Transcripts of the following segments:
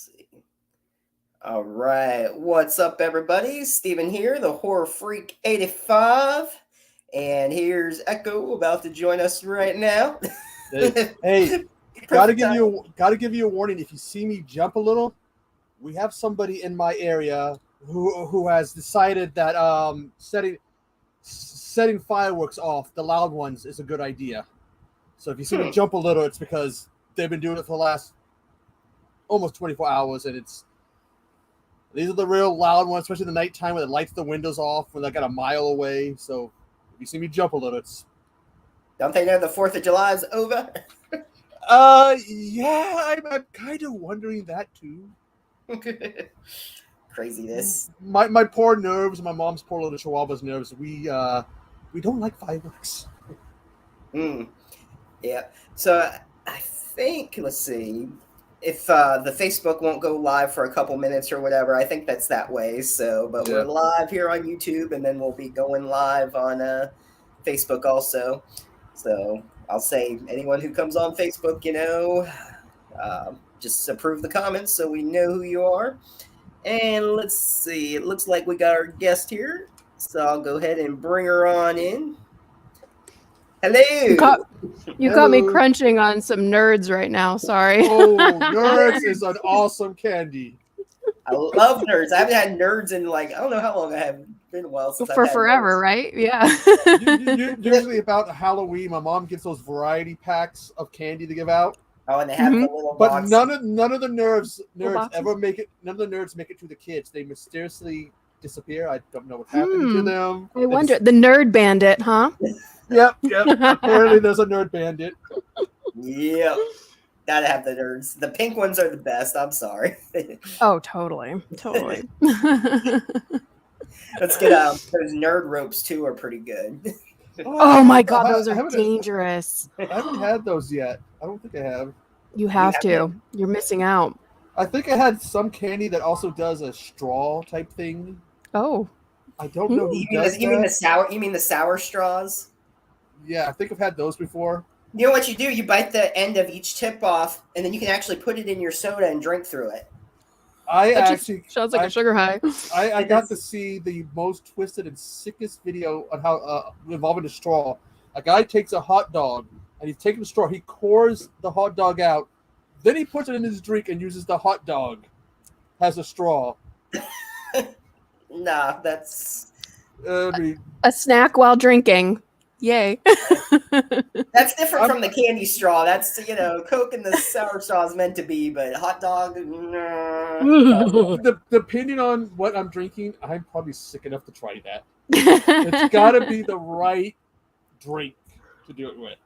see. All right. What's up, everybody? Steven here, the Horror Freak 85. And here's Echo about to join us right now. Hey, gotta give you a warning. If you see me jump a little, we have somebody in my area who has decided that setting fireworks off, the loud ones, is a good idea. So if you see me jump a little, it's because they've been doing it for the last almost 24 hours, and these are the real loud ones, especially in the nighttime when it lights the windows off when they're got a mile away. So if you see me jump a little, it's... Don't they know the 4th of July is over? Yeah, I'm kind of wondering that too. Craziness. My poor nerves, my mom's poor little Chihuahua's nerves. We don't like fireworks. Yeah. So I think, let's see, if the Facebook won't go live for a couple minutes or whatever, I think that's that way. So, but we're live here on YouTube, and then we'll be going live on Facebook also. So I'll say anyone who comes on Facebook, just approve the comments so we know who you are. And let's see, it looks like we got our guest here. So I'll go ahead and bring her on in. Hello. You caught me crunching on some nerds right now. Sorry. Oh, nerds is an awesome candy. I love nerds. I haven't had nerds in I don't know how long I have been a while since for I've had forever, nerds. right? Yeah. Usually about Halloween, my mom gets those variety packs of candy to give out. Oh, and they have the little but box. none of the nerds ever make it. None of the nerds make it to the kids. They mysteriously disappear. I don't know what happened to them. I wonder. The nerd bandit, huh? Yep. Apparently, there's a nerd bandit. Yep. Gotta have the nerds. The pink ones are the best. I'm sorry. Oh, totally. Let's get those nerd ropes too. Are pretty good. Oh my god, those are dangerous. I haven't had those yet. I don't think I have. You have to. You're missing out. I think I had some candy that also does a straw type thing. Oh. I don't know who does that. You mean the sour straws? Yeah, I think I've had those before. You know what you do? You bite the end of each tip off, and then you can actually put it in your soda and drink through it. Sounds like a sugar high. I got to see the most twisted and sickest video on how involving a straw. A guy takes a hot dog and he's taking the straw. He pours the hot dog out, then he puts it in his drink and uses the hot dog as a straw. Nah, that's a snack while drinking. Yay. That's different from the candy straw. That's, Coke and the sour straw is meant to be, but hot dog, Depending on what I'm drinking, I'm probably sick enough to try that. It's got to be the right drink to do it with.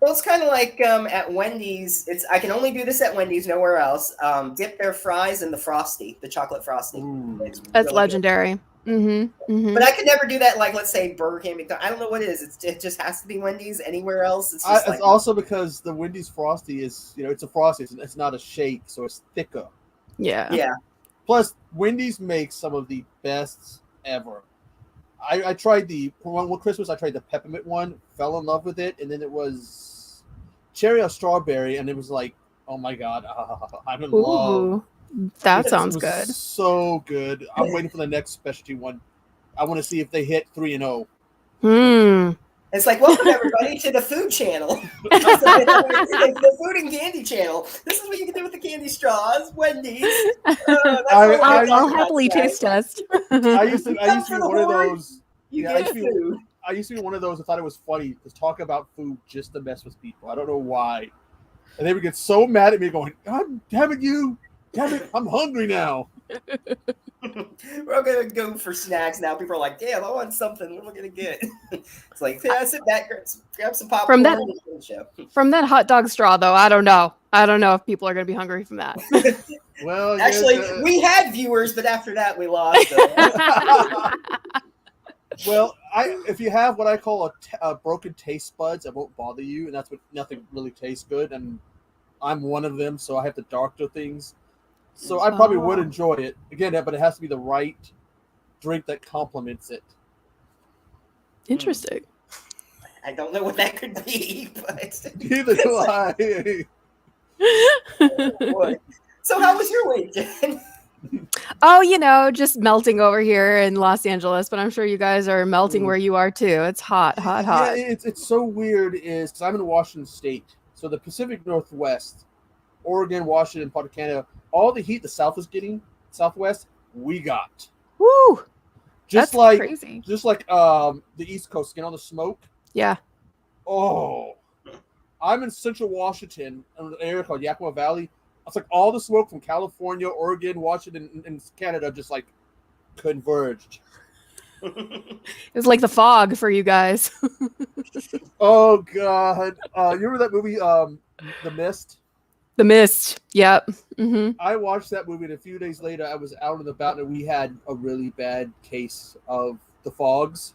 Well, it's kind of like at Wendy's. I can only do this at Wendy's, nowhere else. Dip their fries in the Frosty, the chocolate Frosty. That's really legendary. But I could never do that. Like, let's say Burger King, McDonald's. I don't know what it is. It just has to be Wendy's. Anywhere else, it's just it's also because the Wendy's Frosty is, it's a Frosty. It's not a shake, so it's thicker. Yeah. Plus, Wendy's makes some of the best ever. I tried one Christmas. I tried the peppermint one. Fell in love with it, and then it was cherry or strawberry, and it was like, oh my god, I'm in love. That sounds good. So good. I'm waiting for the next specialty one. I want to see if they hit 3-0. It's like, welcome everybody to the food channel. The food and candy channel. This is what you can do with the candy straws. Wendy's. I'll happily taste test. I used to be one of those. I used to be one of those. I thought it was funny to talk about food just to mess with people. I don't know why. And they would get so mad at me, going, "God damn it, you! Damn it, I'm hungry now." We're gonna go for snacks now. People are like, "Damn, I want something. What am I gonna get?" It's like, sit back, grab some popcorn. From that hot dog straw, though, I don't know if people are gonna be hungry from that. Well, actually, we had viewers, but after that, we lost. Well, if you have what I call a broken taste buds, it won't bother you, and that's what nothing really tastes good. And I'm one of them, so I have to doctor things. So I probably would enjoy it. Again, but it has to be the right drink that complements it. Interesting. I don't know what that could be, but neither do I. So how was your week, Jen? Oh, just melting over here in Los Angeles, but I'm sure you guys are melting where you are too. It's hot, hot, hot. Yeah, it's so weird. Is because I'm in Washington State, so the Pacific Northwest, Oregon, Washington, part of Canada, all the heat the South is getting, Southwest, we got. Woo! Just That's like crazy. Just like the East Coast, getting all the smoke. Yeah. Oh, I'm in Central Washington, in an area called Yakima Valley. It's like all the smoke from California, Oregon, Washington, and Canada just like converged. It was like the fog for you guys. Oh God! You remember that movie, The Mist? The Mist. Yep. I watched that movie, and a few days later, I was out and about, and we had a really bad case of the fogs.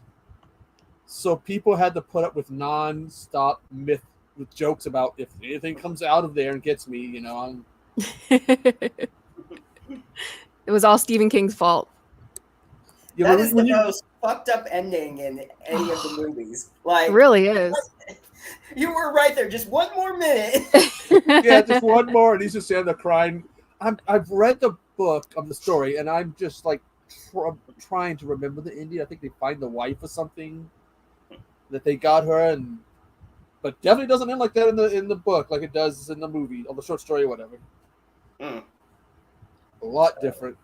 So people had to put up with non-stop myth with jokes about if anything comes out of there and gets me, I'm. It was all Stephen King's fault. Yeah, that is the most fucked up ending in any of the movies. Like, it really is. You were right there. Just one more minute. Yeah, just one more, and he's just standing there crying. I've read the book of the story, and I'm just like trying to remember the ending. I think they find the wife or something that they got her, but definitely doesn't end like that in the book, like it does in the movie or the short story or whatever. A lot different.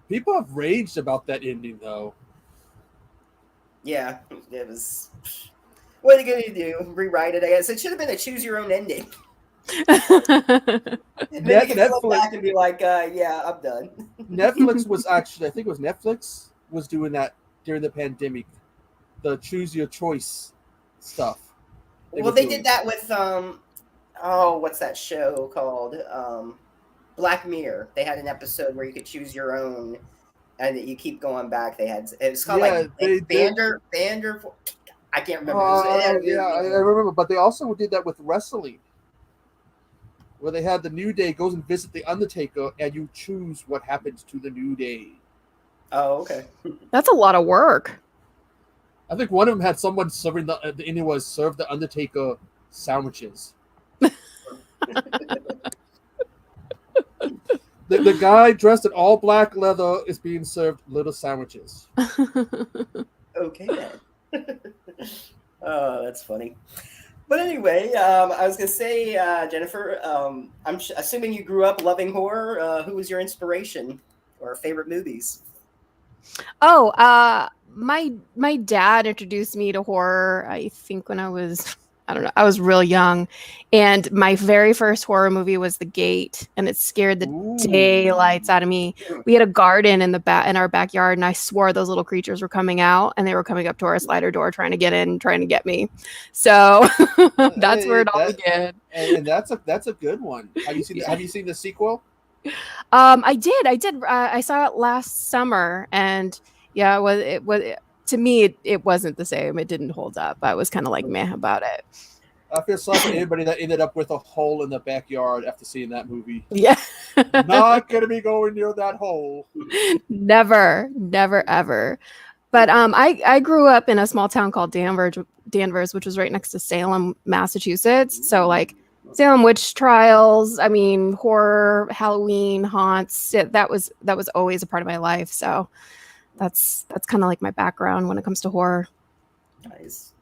People have raged about that ending, though. Yeah, it was. What are you going to do? Rewrite it, I guess. It should have been a choose your own ending. Then you can flip back and be like, yeah, I'm done. Netflix was actually, I think it was Netflix was doing that during the pandemic. The choose your choice stuff. They did that with, what's that show called? Black Mirror. They had an episode where you could choose your own, and you keep going back. It's called Bander. I can't remember. I remember, but they also did that with wrestling, where they had the New Day goes and visit the Undertaker, and you choose what happens to the New Day. Oh, okay. That's a lot of work. I think one of them had someone serving the ending was serve the Undertaker sandwiches. The guy dressed in all black leather is being served little sandwiches. Okay, then. Oh, that's funny. But anyway, I was going to say, Jennifer, I'm assuming you grew up loving horror. Who was your inspiration or favorite movies? Oh, my dad introduced me to horror, I think when I was real young. And my very first horror movie was The Gate, and it scared the daylights out of me. We had a garden in our backyard, and I swore those little creatures were coming out, and they were coming up to our slider door trying to get in, trying to get me. So that's where it all began. And that's a good one. Have you seen the sequel? I did. I saw it last summer, and yeah, it was to me, it wasn't the same. It didn't hold up. I was kind of like meh about it. I feel sorry for anybody that ended up with a hole in the backyard after seeing that movie. Yeah. Not going to be going near that hole. Never, ever. But I grew up in a small town called Danvers, which was right next to Salem, Massachusetts. So like Salem witch trials, horror, Halloween, haunts. That was always a part of my life. So that's kind of like my background when it comes to horror. Nice.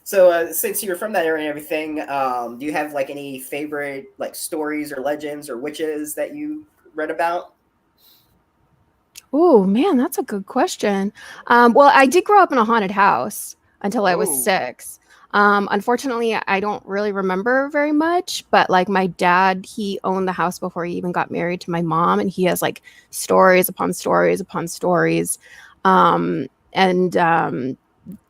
So since you're from that area and everything, do you have like any favorite like stories or legends or witches that you read about? Oh man, that's a good question. Well, I did grow up in a haunted house until I was 6. Unfortunately, I don't really remember very much, but like my dad, he owned the house before he even got married to my mom, and he has like stories upon stories upon stories.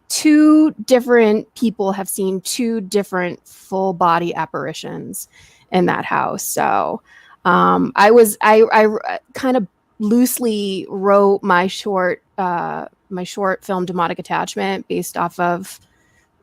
Two different people have seen 2 different full body apparitions in that house. So I kind of loosely wrote my short film Demonic Attachment based off of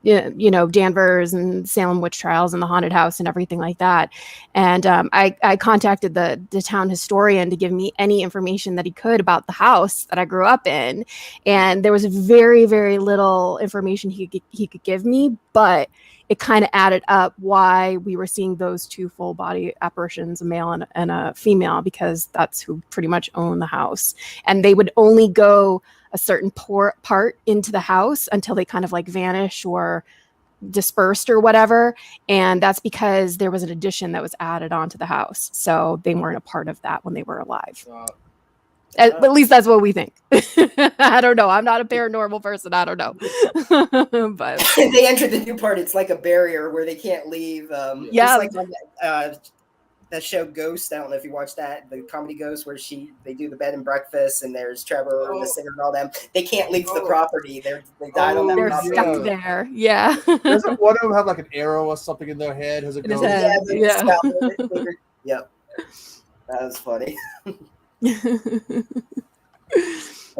Danvers and Salem witch trials and the haunted house and everything like that. And I contacted the town historian to give me any information that he could about the house that I grew up in. And there was very, very little information he could give me, but it kind of added up why we were seeing those two full body apparitions, a male and a female, because that's who pretty much owned the house. And they would only go a certain part into the house until they kind of like vanish or dispersed or whatever. And that's because there was an addition that was added onto the house. So they weren't a part of that when they were alive. At least that's what we think. I don't know. I'm not a paranormal person. I don't know. But they entered the new part. It's like a barrier where they can't leave. Yeah. Just like on that show Ghost. I don't know if you watched that, the comedy Ghost, where they do the bed and breakfast, and there's Trevor, the singer, and all them. They can't leave the property. They died on that they're property. stuck there. Yeah. Doesn't one of them have like an arrow or something in their head? Has it In his head. Yeah. Yep. That was funny. And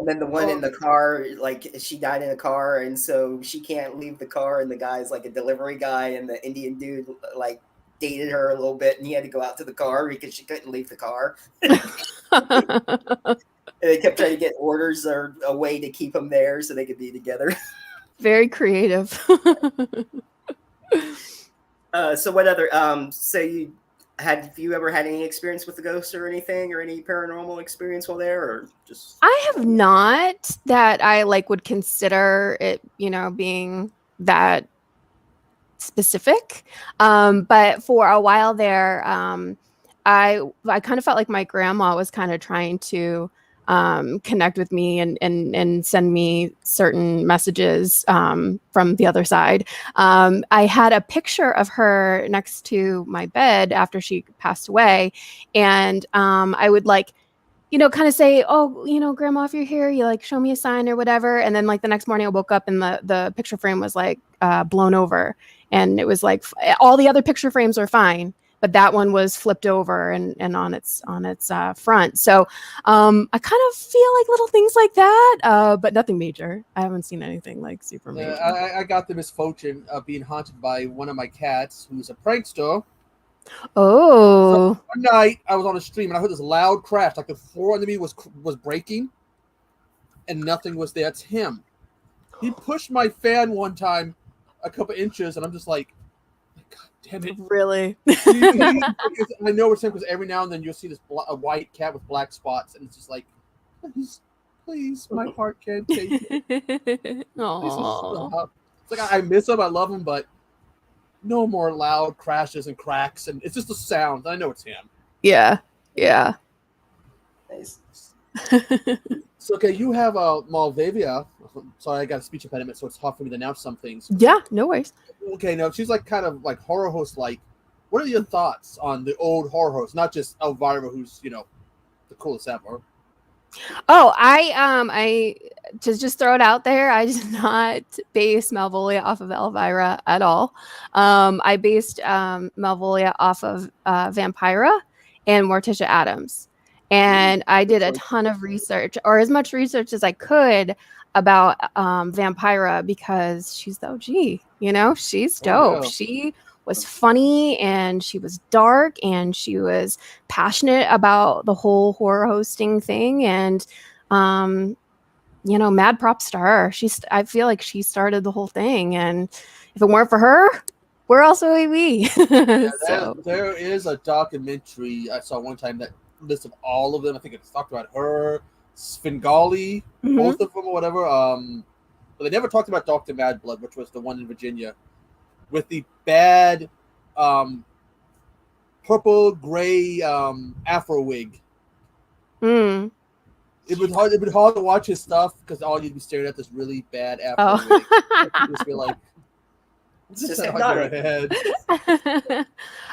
then the one in the car, like she died in a car, and so she can't leave the car, and the guy's like a delivery guy, and the Indian dude like dated her a little bit, and he had to go out to the car because she couldn't leave the car. And they kept trying to get orders or a way to keep them there so they could be together. Very creative. So what other have you ever had any experience with the ghost or anything, or any paranormal experience while there, or just? I have not, that I like would consider it, being that specific. But for a while there, I kind of felt like my grandma was kind of trying to connect with me and send me certain messages from the other side. I had a picture of her next to my bed after she passed away, and I would kind of say, oh, grandma, if you're here, you like show me a sign or whatever. And then like the next morning I woke up and the picture frame was like blown over, and it was like all the other picture frames are fine, but that one was flipped over and on its front. So I kind of feel like little things like that, but nothing major. I haven't seen anything like super major. I got the misfortune of being haunted by one of my cats, who's a prankster. Oh. So one night I was on a stream and I heard this loud crash, like the floor under me was breaking, and nothing was there. It's him. He pushed my fan one time a couple inches, and I'm just like, God damn it! Really? I know it's him because every now and then you'll see this a white cat with black spots, and it's just like, please, my heart can't take it. Aww. It's like I miss him, I love him, but no more loud crashes and cracks, and it's just the sound. I know it's him. Yeah. Nice. So, okay, you have a Malvavia. Sorry, I got a speech impediment, so it's hard for me to announce some things. Yeah, no worries. Okay, now she's like kind of like horror host like. What are your thoughts on the old horror host? Not just Elvira, who's the coolest ever. Oh, I just throw it out there. I did not base Malvolia off of Elvira at all. I based Malvolia off of Vampira and Morticia Addams. And I did a ton of research, or as much research as I could, about Vampira, because she's the OG. She's dope. Yeah. She was funny, and she was dark, and she was passionate about the whole horror hosting thing. And mad props to her. I feel like she started the whole thing, and if it weren't for her, where else would we be? So there is a documentary I saw one time that list of all of them. I think it's talked about her, Svengali, both of them or whatever. But they never talked about Dr. Madblood, which was the one in Virginia with the bad purple gray afro wig. It would hard to watch his stuff because all you'd be staring at this really bad afro wig. You just be like, it's just head.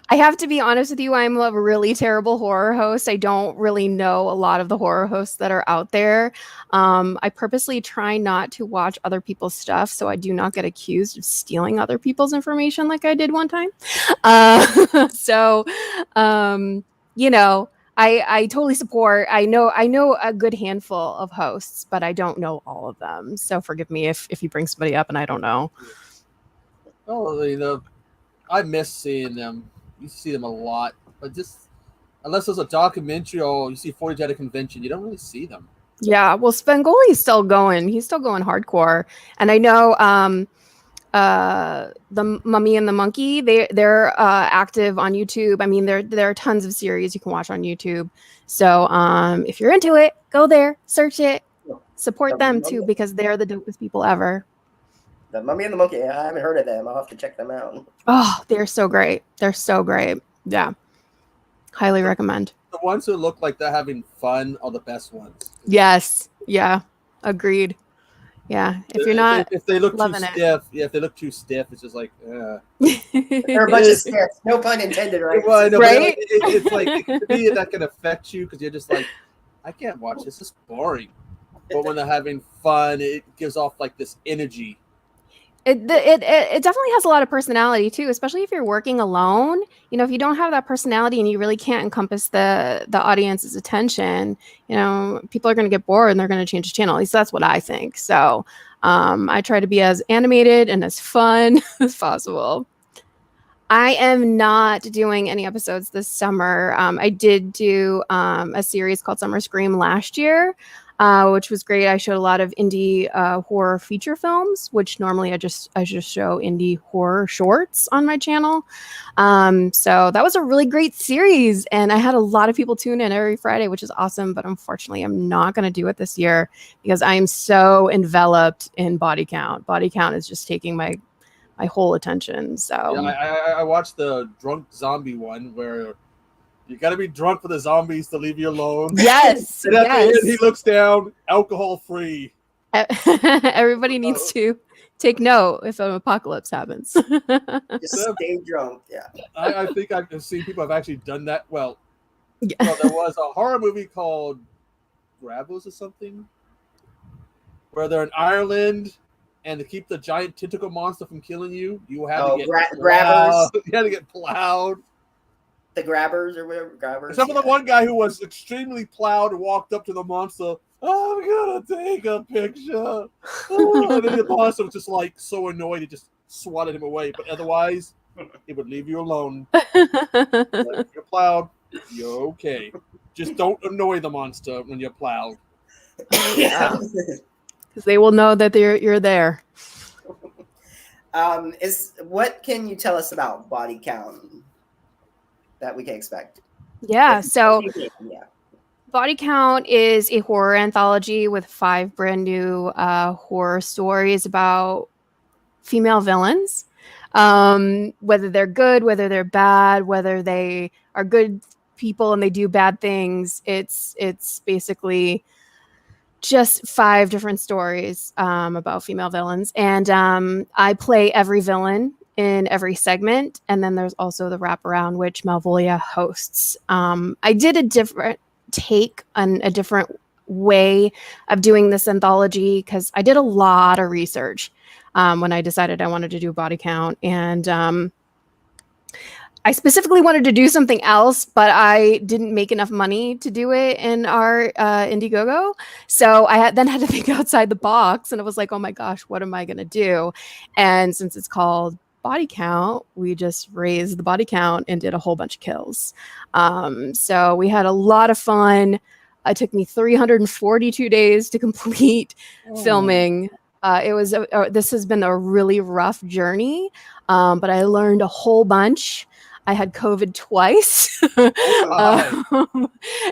I have to be honest with you, I'm a really terrible horror host. I don't really know a lot of the horror hosts that are out there. I purposely try not to watch other people's stuff so I do not get accused of stealing other people's information like I did one time. I totally support. I know a good handful of hosts, but I don't know all of them. So forgive me if you bring somebody up and I don't know. Oh, I miss seeing them. You see them a lot, but just unless there's a documentary or you see footage at a convention, you don't really see them. Yeah, well, Svengoli's still going. He's still going hardcore, and I know the Mummy and the Monkey. They're active on YouTube. I mean, there are tons of series you can watch on YouTube. So if you're into it, go there, search it, support them too, because they're the dopest people ever. The Mummy and the Monkey. I haven't heard of them. I'll have to check them out. Oh, they're so great. They're so great. Yeah. Highly recommend. The ones who look like they're having fun are the best ones. Yes. Yeah. Agreed. Yeah. If you're not, if they look too stiff, if they look too stiff, it's just like, they're a bunch of stiffs. No pun intended, right? Well, no, right? It's like, to me, that can affect you because you're just like, I can't watch this. It's boring. But when they're having fun, it gives off like this energy. It definitely has a lot of personality too, especially if you're working alone. You know, if you don't have that personality and you really can't encompass the audience's attention, you know, people are going to get bored and they're going to change the channel. At least that's what I think. So I try to be as animated and as fun as possible. I am not doing any episodes this summer. I did do a series called Summer Scream last year, which was great. I showed a lot of indie horror feature films, which normally I just show indie horror shorts on my channel. So that was a really great series, and I had a lot of people tune in every Friday, which is awesome. But unfortunately, I'm not going to do it this year because I am so enveloped in body count. Body count is just taking my whole attention. So yeah, I watched the drunk zombie one where you got to be drunk for the zombies to leave you alone. Yes. And at the end, he looks down, alcohol free. Everybody needs to take note if an apocalypse happens. Just stay drunk. Yeah. I think I've seen people have actually done that. Well, there was a horror movie called Grabbers or something where they're in Ireland. And to keep the giant tentacle monster from killing you, you had to get grabbers. You had to get plowed. The grabbers or whatever. Grabbers. Except for the one guy who was extremely plowed and walked up to the monster. I'm gonna take a picture. And then the monster was just like so annoyed, he just swatted him away. But otherwise, it would leave you alone. Like, if you're plowed, you're okay. Just don't annoy the monster when you're plowed. Yeah. Because they will know that you're there. What can you tell us about body count that we can expect? Yeah, so Body Count is a horror anthology with 5 brand new horror stories about female villains. Whether they're good, whether they're bad, whether they are good people and they do bad things. It's basically just 5 different stories about female villains. And I play every villain in every segment. And then there's also the wraparound, which Malvolia hosts. I did a different take on a different way of doing this anthology because I did a lot of research when I decided I wanted to do Body Count. And I specifically wanted to do something else, but I didn't make enough money to do it in our Indiegogo. So I then had to think outside the box, and I was like, oh my gosh, what am I going to do? And since it's called Body Count, we just raised the body count and did a whole bunch of kills. So we had a lot of fun. It took me 342 days to complete filming. This has been a really rough journey, but I learned a whole bunch. I had COVID twice.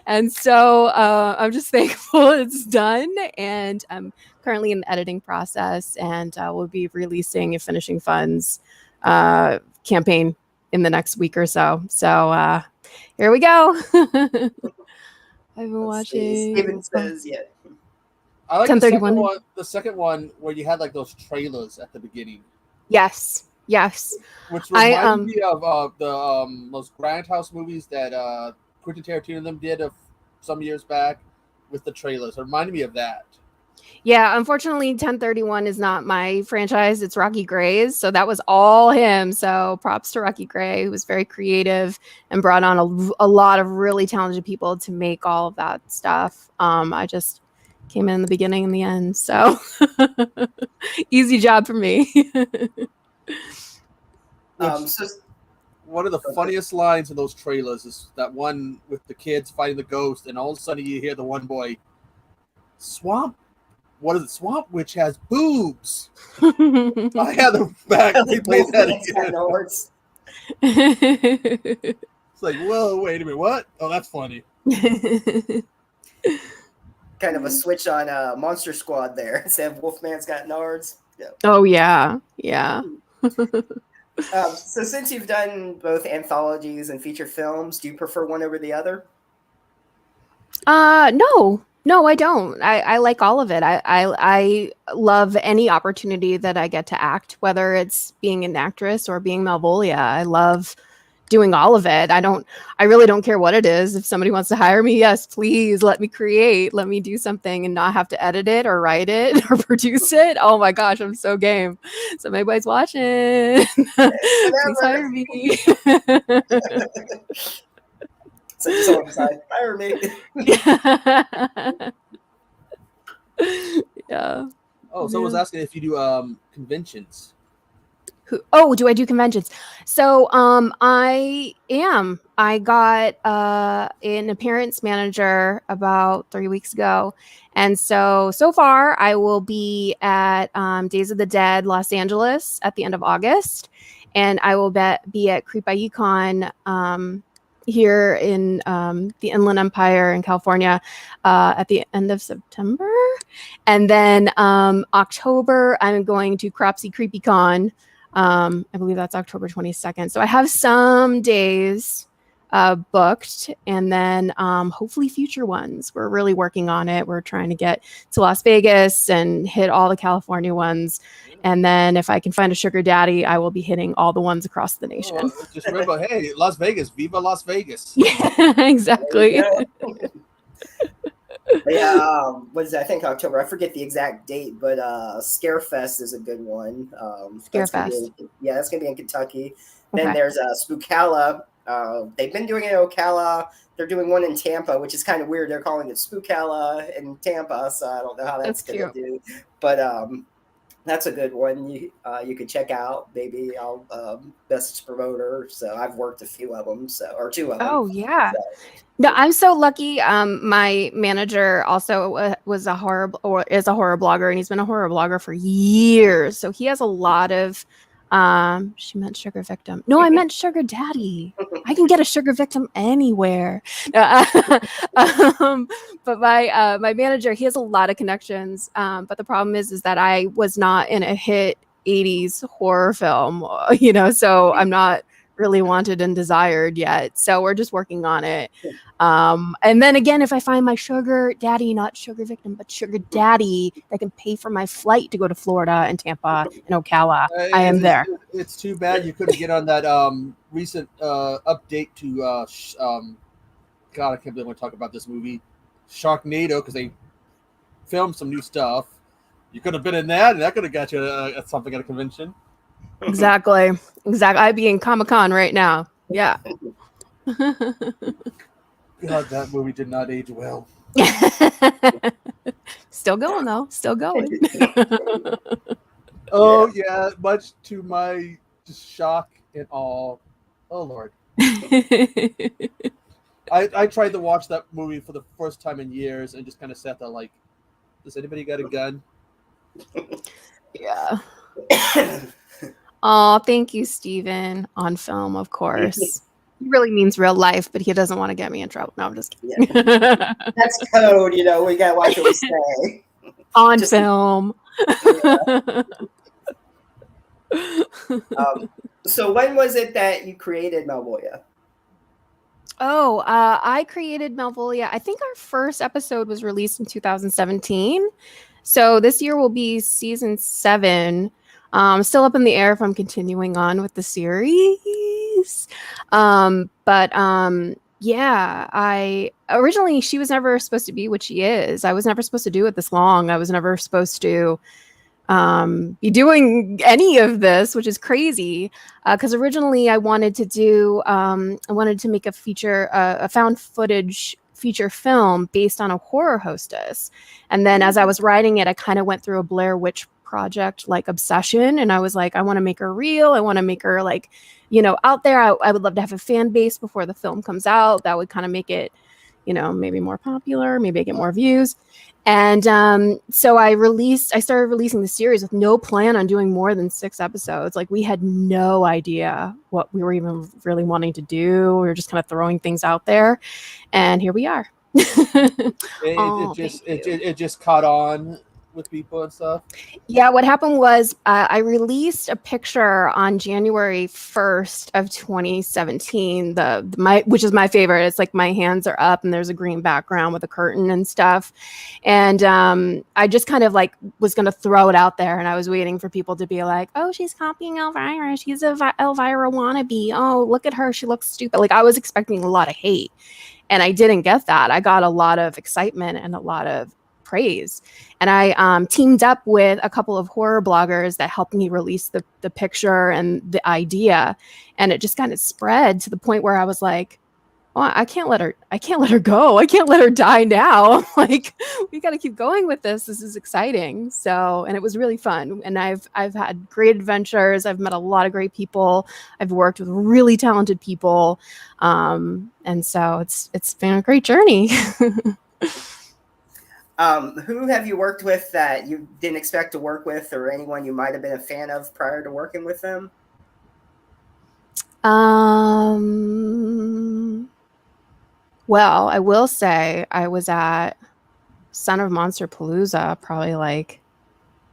And so I'm just thankful it's done. And I'm currently in the editing process, and we'll be releasing a Finishing Funds campaign in the next week or so. So here we go. I've been watching. Steven says, yeah. I like the second one where you had like those trailers at the beginning. Yes. Which reminded me of those Grindhouse movies that Quentin Tarantino and them did some years back with the trailers. It reminded me of that. Yeah, unfortunately, 1031 is not my franchise. It's Rocky Gray's. So that was all him. So props to Rocky Gray, who was very creative and brought on a lot of really talented people to make all of that stuff. I just came in the beginning and the end. So easy job for me. One of the funniest lines in those trailers is that one with the kids fighting the ghost, and all of a sudden you hear the one boy, "Swamp what is it? Swamp Witch has boobs. I had to back replay that again. It's like, whoa, wait a minute, what? Oh, that's funny. Kind of a switch on Monster Squad there. Instead of Wolfman's got nards. Yeah. Oh yeah. So since you've done both anthologies and feature films, do you prefer one over the other? No, I don't. I like all of it. I love any opportunity that I get to act, whether it's being an actress or being Malvolia. I love doing all of it. I really don't care what it is. If somebody wants to hire me, yes, please let me create, let me do something and not have to edit it or write it or produce it. Oh my gosh, I'm so game. So if anybody's watching, please hire me. So someone decide, hire me. Yeah. Oh, someone was asking if you do conventions. Do I do conventions? So I am. I got an appearance manager about 3 weeks ago. And so far I will be at Days of the Dead Los Angeles at the end of August. And I will be at Creep by Yukon here in the Inland Empire in California at the end of September. And then October, I'm going to Cropsey CreepyCon. I believe that's October 22nd. So I have some days booked, and then hopefully future ones. We're really working on it. We're trying to get to Las Vegas and hit all the California ones. And then if I can find a sugar daddy, I will be hitting all the ones across the nation. Just remember, hey, Las Vegas, viva Las Vegas. Yeah, exactly. Yeah, what is that? I think October. I forget the exact date, but Scarefest is a good one. Scarefest. That's gonna be in Kentucky. Okay. Then there's Spookala. They've been doing it in Ocala. They're doing one in Tampa, which is kind of weird. They're calling it Spookala in Tampa, so I don't know how that's gonna do. But that's a good one. You could check out. Maybe I'll message promoter. So I've worked a few of them, or two of them. Oh yeah. So. No, I'm so lucky. My manager also is a horror blogger, and he's been a horror blogger for years. So he has a lot of. She meant sugar victim. No, I meant sugar daddy. I can get a sugar victim anywhere. But my manager, he has a lot of connections. But the problem is that I was not in a hit 80s horror film, so I'm not really wanted and desired yet. So we're just working on it. And then again, if I find my sugar daddy, not sugar victim, but sugar daddy that can pay for my flight to go to Florida and Tampa and Ocala, I am there. It's too bad you couldn't get on that recent update to God, I can't believe I want to talk about this movie, Sharknado, because they filmed some new stuff. You could have been in that, and that could have got you something at a convention. Exactly. I'd be in Comic-Con right now. Yeah. God, that movie did not age well. Still going though. Still going. Oh yeah, much to my just shock and awe. Oh Lord. I tried to watch that movie for the first time in years and just kind of sat there like, does anybody got a gun? Yeah. Oh, thank you, Steven. On film, of course. He really means real life, but he doesn't want to get me in trouble. No, I'm just kidding. Yeah. That's code, we gotta watch what we say. On film. So when was it that you created Malvolia? Oh, I created Malvolia. I think our first episode was released in 2017. So this year will be season 7. Still up in the air if I'm continuing on with the series. I originally, she was never supposed to be what she is. I was never supposed to do it this long. I was never supposed to be doing any of this, which is crazy. Because originally I wanted to make a feature, a found footage feature film based on a horror hostess. And then as I was writing it, I kind of went through a Blair Witch Project obsession, and I was like, I want to make her real. I want to make her out there. I would love to have a fan base before the film comes out. That would kind of make it maybe more popular, maybe I get more views. And so I started releasing the series with no plan on doing more than 6 episodes. Like, we had no idea what we were even really wanting to do. We were just kind of throwing things out there, and here we are. It just caught on with people and stuff. Yeah, what happened was I released a picture on January 1st of 2017, which is my favorite. It's like my hands are up and there's a green background with a curtain and stuff. And I just kind of like was going to throw it out there, and I was waiting for people to be like, oh, she's copying Elvira. She's a Elvira wannabe. Oh, look at her. She looks stupid. Like, I was expecting a lot of hate, and I didn't get that. I got a lot of excitement and a lot of praise. And I teamed up with a couple of horror bloggers that helped me release the picture and the idea. And it just kind of spread to the point where I was like, oh, I can't let her go. I can't let her die now. Like, we got to keep going with this. This is exciting. So, and it was really fun. And I've had great adventures. I've met a lot of great people. I've worked with really talented people. And so it's been a great journey. Who have you worked with that you didn't expect to work with, or anyone you might have been a fan of prior to working with them? Well, I will say I was at Son of Monster Palooza probably like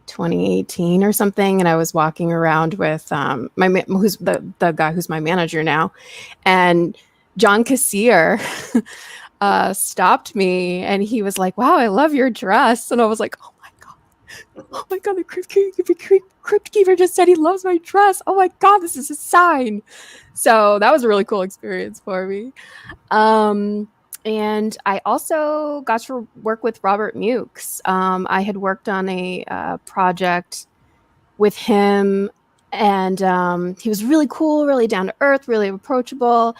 2018 or something, and I was walking around with who's the guy who's my manager now, and John Cassier stopped me, and he was like, wow, I love your dress. And I was like, oh my god, the Crypt Keeper just said he loves my dress. Oh my god, this is a sign. So that was a really cool experience for me. And I also got to work with Robert Mukes. I had worked on a project with him, and he was really cool, really down to earth, really approachable.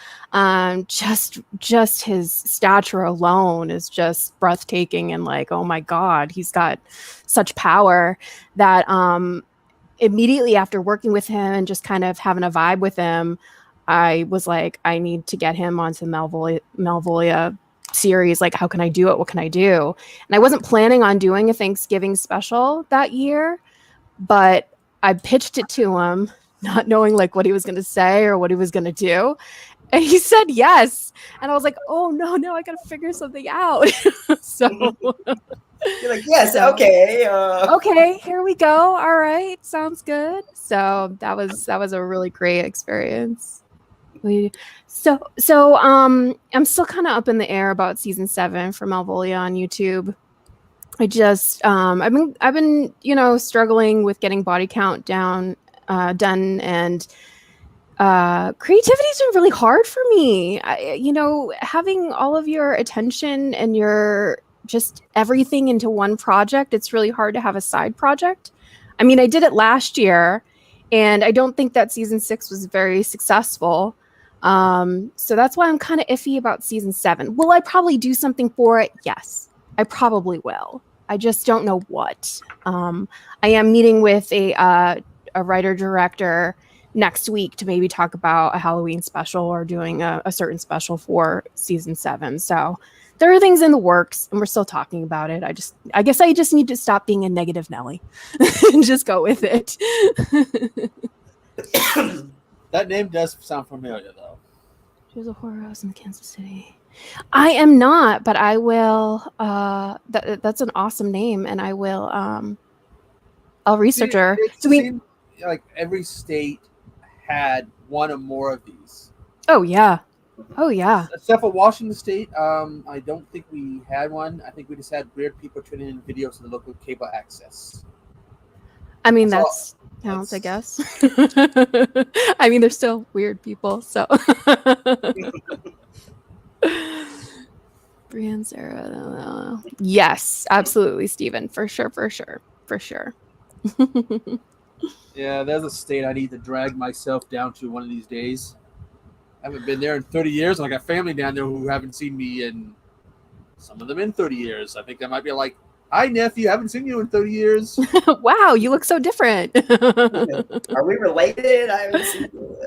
Just his stature alone is just breathtaking, and like, oh my god, he's got such power that immediately after working with him and just kind of having a vibe with him, I was like, I need to get him onto Malvolia series. Like, how can I do it? What can I do? And I wasn't planning on doing a Thanksgiving special that year, but I pitched it to him, not knowing like what he was going to say or what he was going to do. And he said yes. And I was like, oh no, I got to figure something out. So you're like, yes, okay. Okay, here we go. All right, sounds good. So that was a really great experience. I'm still kind of up in the air about season 7 for Malvolia on YouTube. I just I've been struggling with getting body count done, and creativity's been really hard for me. Having all of your attention and your just everything into one project, it's really hard to have a side project. I mean, I did it last year, and I don't think that season 6 was very successful. So that's why I'm kind of iffy about season 7. Will I probably do something for it? Yes, I probably will. I just don't know what. I am meeting with a writer-director next week to maybe talk about a Halloween special or doing a certain special for season 7. So there are things in the works, and we're still talking about it. I guess I just need to stop being a negative Nelly and just go with it. That name does sound familiar, though. She was a Horros in Kansas City. I am not, but I will. That's an awesome name, and I will. I'll research her. Seemed like every state had one or more of these. Oh yeah. Except for Washington State, I don't think we had one. I think we just had weird people turning in videos to the local cable access. I mean, that's counts, I guess. I mean, they're still weird people, so. Brienne, Sarah. Yes, absolutely, Stephen. For sure. Yeah, there's a state I need to drag myself down to one of these days. I haven't been there in 30 years, and I got family down there who haven't seen me in some of them in 30 years. I think that might be like, hi, nephew, I haven't seen you in 30 years. Wow, you look so different. Are we related? I haven't seen you.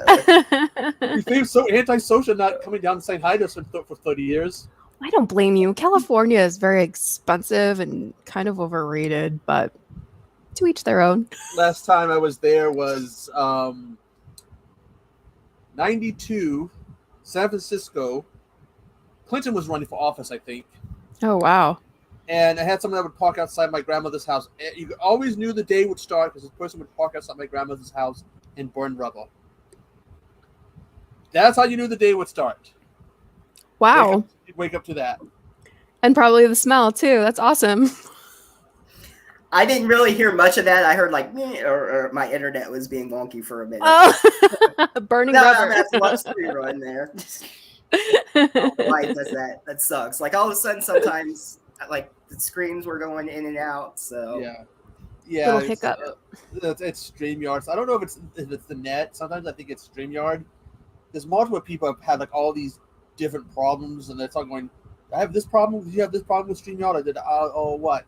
You seem so antisocial not coming down and saying hi to us for 30 years. I don't blame you. California is very expensive and kind of overrated, but to each their own. Last time I was there was 92, San Francisco. Clinton was running for office, I think. Oh, wow. And I had someone that would park outside my grandmother's house. You always knew the day would start because this person would park outside my grandmother's house and burn rubber. That's how you knew the day would start. Wow. Wake up to that. And probably the smell, too. That's awesome. I didn't really hear much of that. I heard like, or my internet was being wonky for a minute. Oh, burning rubber. That's lots to rerun there. Why does that? That sucks. Like all of a sudden, sometimes like the screens were going in and out. So yeah, little hiccup. It's StreamYard. So I don't know if it's the net. Sometimes I think it's StreamYard. There's multiple people have had like all these different problems, and they're talking going, I have this problem. Did you have this problem with StreamYard? I did. Oh, what?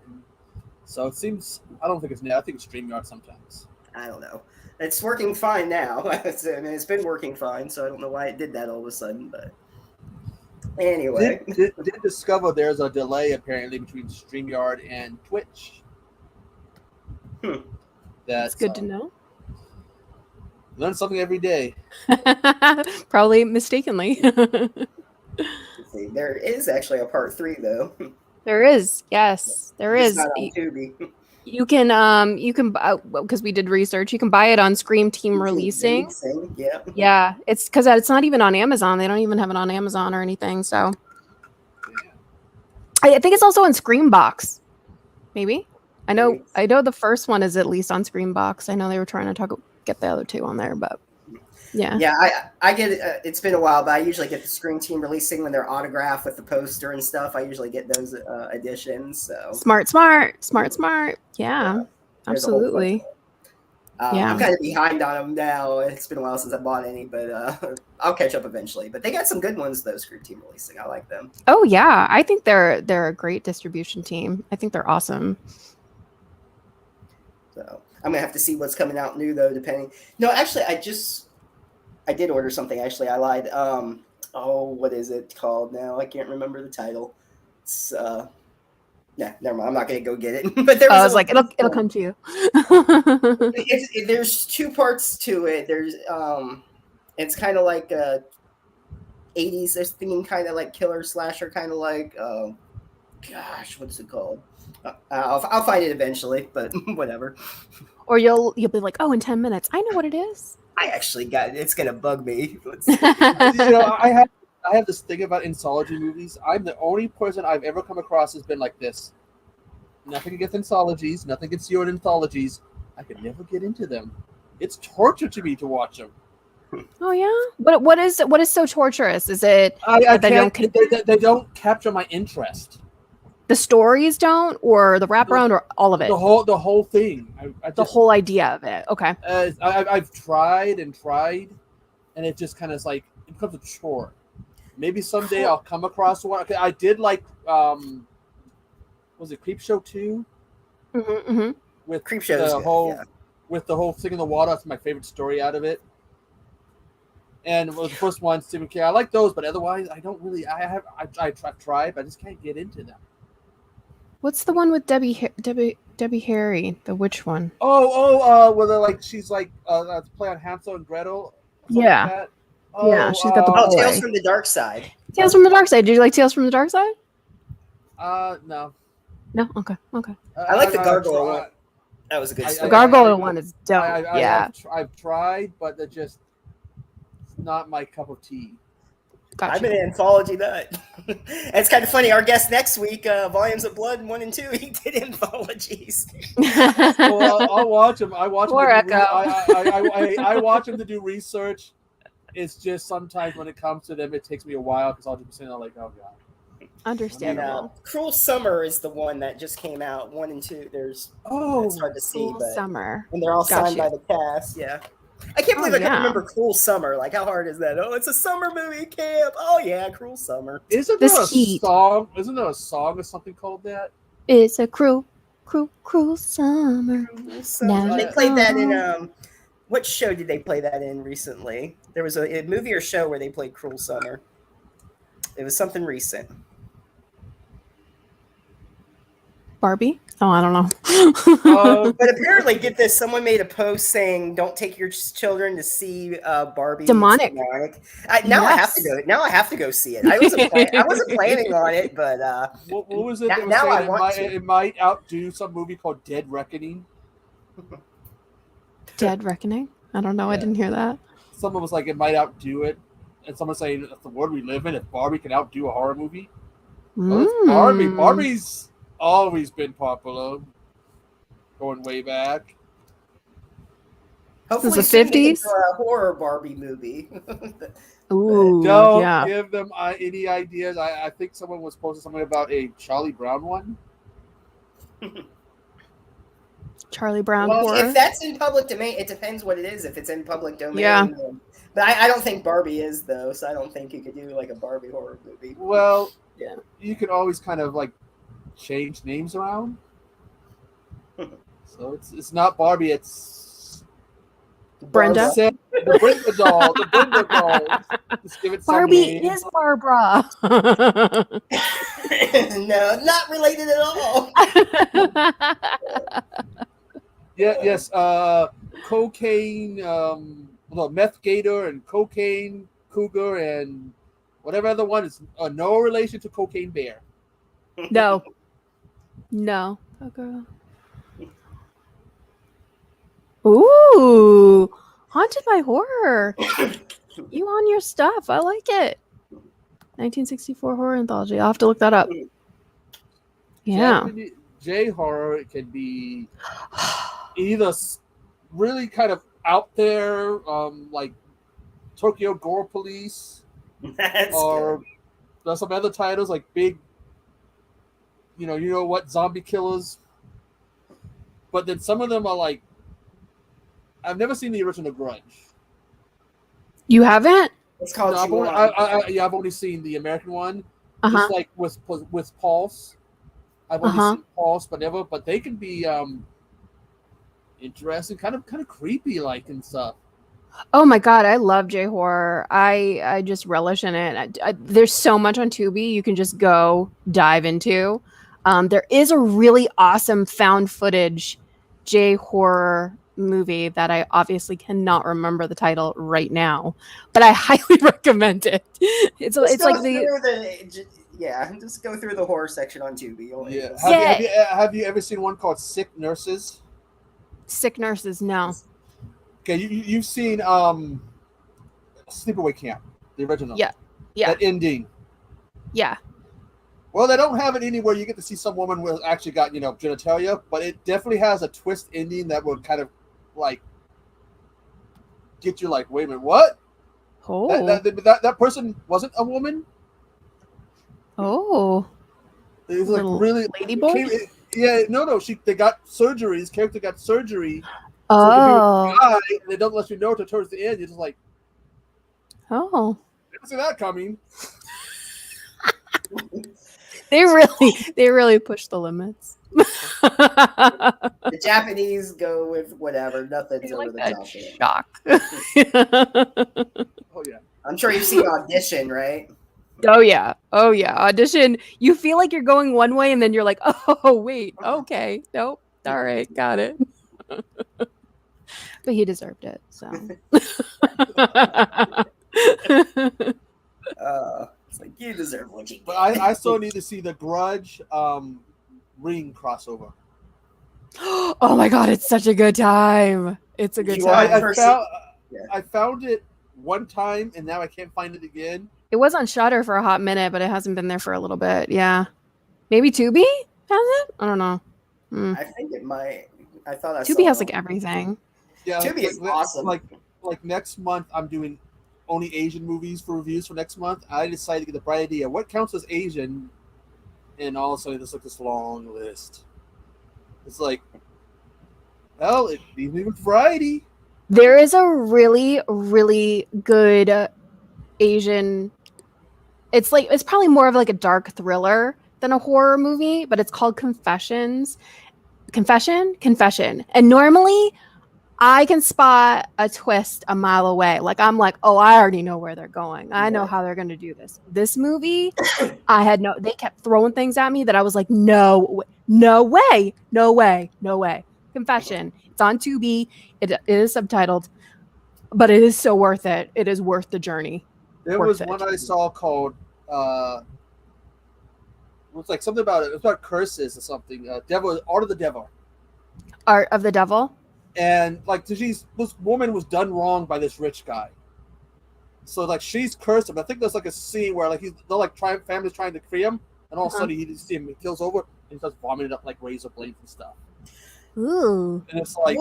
So it seems, I don't think it's net. I think it's StreamYard sometimes. I don't know. It's working fine now. It's been working fine, so I don't know why it did that all of a sudden. But anyway. Did discover there's a delay apparently between StreamYard and Twitch. That's good to know. Learn something every day. Probably mistakenly. See, there is actually a part 3 though. There is, yes, there is. Not on Tubi. You can because we did research. You can buy it on Scream Team Releasing. Yeah, it's because it's not even on Amazon. They don't even have it on Amazon or anything. So, I think it's also on Screambox. Maybe I know the first one is at least on Screambox. I know they were trying to get the other 2 on there, but. Yeah, I get it. It's been a while, but I usually get the Scream Team Releasing when they're autographed with the poster and stuff. I usually get those editions. So smart. Yeah, absolutely. I'm kind of behind on them now. It's been a while since I bought any, but I'll catch up eventually. But they got some good ones though. Scream Team Releasing, I like them. Oh yeah, I think they're a great distribution team. I think they're awesome. So I'm gonna have to see what's coming out new though. Depending. No, actually, I did order something. Actually, I lied. What is it called now? I can't remember the title. It's never mind. I'm not gonna go get it. But there was I was like, it'll come to you. There's 2 parts to it. There's it's kind of like a 80s theme, kind of like killer slasher, kind of like gosh, what's it called? I'll find it eventually, but whatever. Or you'll be like, oh, in 10 minutes, I know what it is. I actually got it. It's gonna bug me. I have this thing about anthology movies. I'm the only person I've ever come across has been like this. Nothing against anthologies, nothing against your anthologies. I could never get into them. It's torture to me to watch them. Oh yeah, but what is so torturous? Is it they don't capture my interest? The stories don't, or the wraparound, or all of it? The whole thing. The whole idea of it. Okay. I've tried, and it just kind of like it becomes a chore. Maybe someday I'll come across one. Okay, I did like was it Creepshow 2? Mm-hmm. With Creepshow, with the whole thing in the water. That's my favorite story out of it. And it was the first one, Stephen King. I like those, but otherwise, I don't really. I've tried, but I just can't get into them. What's the one with Debbie Harry? The witch one? Where they're like she's like play on Hansel and Gretel. Yeah. Like she's got the boy. Tales from the Dark Side. Tales from the Dark Side. Did you like Tales from the Dark Side? No. No. Okay. I like the Gargoyle one. That was a good story. The Gargoyle one is dope. I've tried, but they're just not my cup of tea. Gotcha. I'm an anthology nut. And it's kind of funny. Our guest next week, Volumes of Blood 1 and 2, he did anthologies. Well, I'll watch them. I watch Poor them. Echo. I watch them to do research. It's just sometimes when it comes to them, it takes me a while because I'll just be sitting there like, oh god. Understandable. Cruel Summer is the one that just came out. 1 and 2. It's hard to see, Cruel but Summer. And they're all signed by the cast. Yeah. I can't believe I can remember Cruel Summer. Like, how hard is that? Oh, it's a summer movie camp. Oh yeah, Cruel Summer. Isn't there a song or something called that? It's a cruel summer. Now they played that in what show did they play that in recently? There was a movie or show where they played Cruel Summer. It was something recent. Barbie? Oh, I don't know. But apparently, get this: someone made a post saying, "Don't take your children to see Barbie." Demonic. Now I have to go. Now I have to go see it. I wasn't planning on it, but what was it? Now I want to. It might outdo some movie called Dead Reckoning. Dead Reckoning? I don't know. Yeah. I didn't hear that. Someone was like, it might outdo it, and someone saying, "That's the world we live in. If Barbie can outdo a horror movie, well, it's Barbie. Barbie's always been popular, going way back. Hopefully, the 50s. A horror Barbie movie. Ooh, don't give them any ideas. I think someone was posting something about a Charlie Brown one. Charlie Brown horror. If that's in public domain, it depends what it is. If it's in public domain, then, but I don't think Barbie is though, so I don't think you could do like a Barbie horror movie. Well, you can always kind of like change names around. So it's not Barbie, it's Brenda. The Brenda doll. The Brenda doll. Just give it Barbie is Barbara. No, not related at all. Yes. Cocaine, meth gator and cocaine cougar and whatever other one is no relation to cocaine bear. No. Oh, girl. Ooh, Haunted by Horror. You on your stuff. I like it. 1964 horror anthology. I'll have to look that up. Yeah. J horror, it can be either really kind of out there, like Tokyo Gore Police, or there's some other titles like big, you know what, zombie killers. But then some of them are like, I've never seen the original Grudge. You haven't? It's called. No, I've only seen the American one. Just like with Pulse. I've only seen Pulse, but they can be interesting, kind of creepy like and stuff. Oh my god, I love J horror. I just relish in it. There's so much on Tubi you can just go dive into. There is a really awesome found footage J horror movie that I obviously cannot remember the title right now, but I highly recommend it. It's like just go through the horror section on Tubi. Have you ever seen one called Sick Nurses? Sick Nurses, no. Okay, you've seen Sleepaway Camp, the original. Yeah. That ending. Yeah. Well, they don't have it anywhere. You get to see some woman who actually got, genitalia, but it definitely has a twist ending that would kind of like get you like, wait a minute, what? Oh. That person wasn't a woman? Oh. It was like really ladyboy? They got surgery. His character got surgery. Oh. So and they don't let you know until towards the end. You're just like, oh. Didn't see that coming. They really push the limits. The Japanese go with whatever, nothing's over the top. Shock. Oh yeah. I'm sure you've seen Audition, right? Oh yeah. Audition. You feel like you're going one way, and then you're like, oh wait, okay, nope, all right, got it. But he deserved it. So. It's like you deserve what you get. But I still need to see the Grudge Ring crossover. Oh my god, it's such a good time. It's a good time. I found it one time and now I can't find it again. It was on Shudder for a hot minute, but it hasn't been there for a little bit. Yeah. Maybe Tubi has it? I don't know. I think it might. I thought Tubi has like everything. Yeah, Tubi is awesome. Like next month I'm doing only Asian movies for reviews for next month. I decided to get the bright idea. What counts as Asian? And all of a sudden, there's like this long list. It's like, well, it needs even variety. There is a really, really good Asian. It's probably more of like a dark thriller than a horror movie, but it's called Confession. And normally, I can spot a twist a mile away. Like, I'm like, oh, I already know where they're going. I know how they're going to do this. This movie, they kept throwing things at me that I was like, no No way. No way. No way. Confession. It's on Tubi. It is subtitled, but it is so worth it. It is worth the journey. There was one I saw called it was like something about it was about curses or something. Devil, Art of the Devil. Art of the Devil. And like this woman was done wrong by this rich guy. So like she's cursed him. I think there's like a scene where like they're like family's trying to free him, and all of a sudden he just see him, he kills over, and he starts vomiting up like razor blades and stuff. Ooh. And it's like,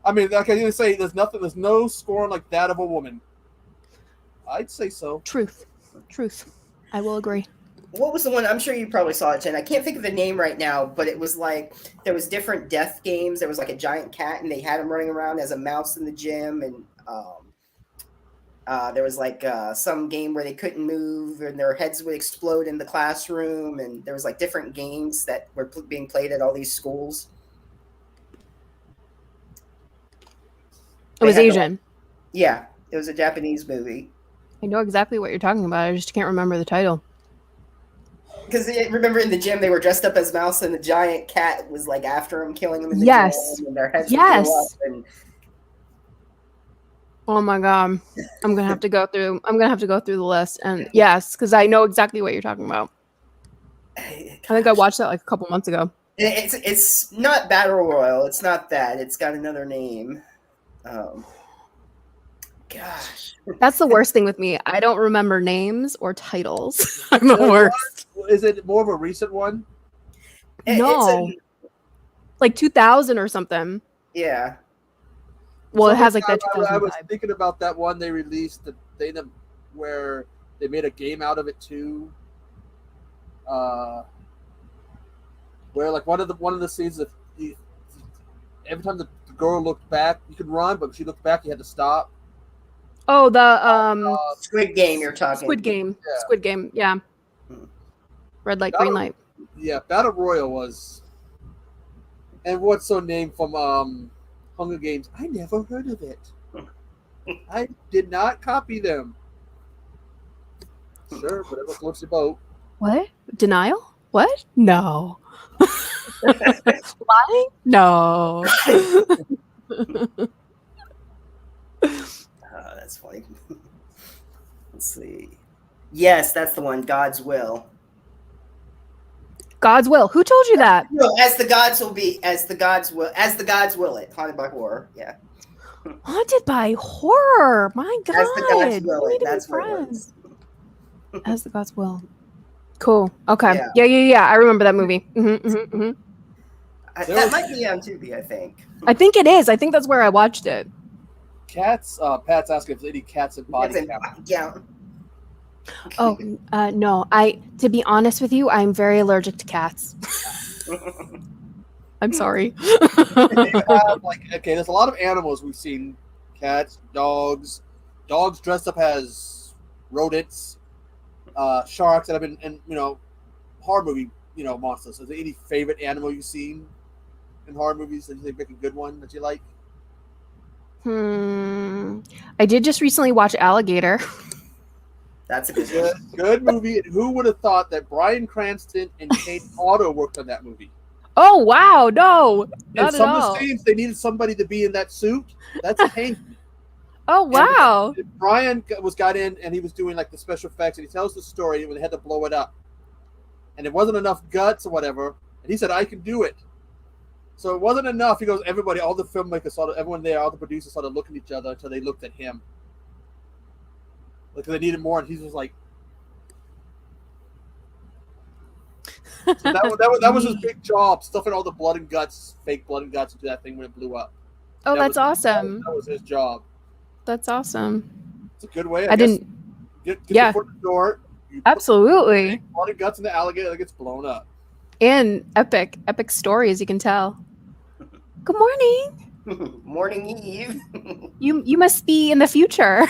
I mean, like I didn't say there's no scorn like that of a woman. I'd say so. Truth. I will agree. What was the one? I'm sure you probably saw it, Jen. I can't think of the name right now, but it was like there was different death games. There was like a giant cat, and they had him running around as a mouse in the gym, and there was like some game where they couldn't move, and their heads would explode in the classroom, and there was like different games that were being played at all these schools. It was Asian. Yeah, it was a Japanese movie. I know exactly what you're talking about. I just can't remember the title. Because remember in the gym they were dressed up as mouse, and the giant cat was like after him, killing him in the gym, and their heads would blow up. And oh my god, I'm gonna have to go through the list, and yes, because I know exactly what you're talking about. I think I watched that like a couple months ago. It's not Battle Royale. It's not that. It's got another name. Gosh, that's the worst thing with me. I don't remember names or titles. I'm the worst. Is it more of a recent one? No, like 2000 or something. Yeah. Well, it has like that. I was thinking about that one they released, the thing where they made a game out of it too. Where like one of the scenes that every time the girl looked back, you could run, but if she looked back, you had to stop. Oh, the Squid Game you're talking. Squid Game. Yeah. Squid Game. Yeah. Red light, green light. Yeah, Battle Royale was. And what's so named from Hunger Games? I never heard of it. I did not copy them. Sure, whatever floats your boat. What? Denial? What? No. Lying? No. That's funny. Let's see. Yes, that's the one. God's Will. God's Will. Who told you that? No, as the gods will it. Haunted by Horror. Yeah. Haunted by Horror. My God. As the gods will it. That's friends. As the Gods Will. Cool. Okay. Yeah. I remember that movie. That might be on Tubi, I think. I think it is. I think that's where I watched it. Cats. Pat's asking if there's any cats in body count. Oh, no. To be honest with you, I'm very allergic to cats. I'm sorry. There's a lot of animals we've seen. Cats, dogs dressed up as rodents, sharks that have been, and horror movie, monsters. Is there any favorite animal you've seen in horror movies that you think make a good one that you like? I did just recently watch Alligator. That's a good movie. And who would have thought that Bryan Cranston and Kate Otto worked on that movie? Oh wow, no, not and some at all. of the scenes they needed somebody to be in that suit. That's painful. Oh wow! And Bryan got in and he was doing like the special effects, and he tells the story when they had to blow it up, and it wasn't enough guts or whatever, and he said, "I can do it." So it wasn't enough. He goes, everybody, all the filmmakers, everyone there, all the producers started looking at each other until they looked at him. Like they needed more, and he was like, so that was his big job, stuffing all the blood and guts, fake blood and guts into that thing when it blew up. Oh, that's awesome. That was his job. That's awesome. It's a good way. I didn't. Get your foot in the door. Absolutely. Blood and guts in the alligator that gets blown up. And epic story, as you can tell. Good morning. Morning Eve. You must be in the future.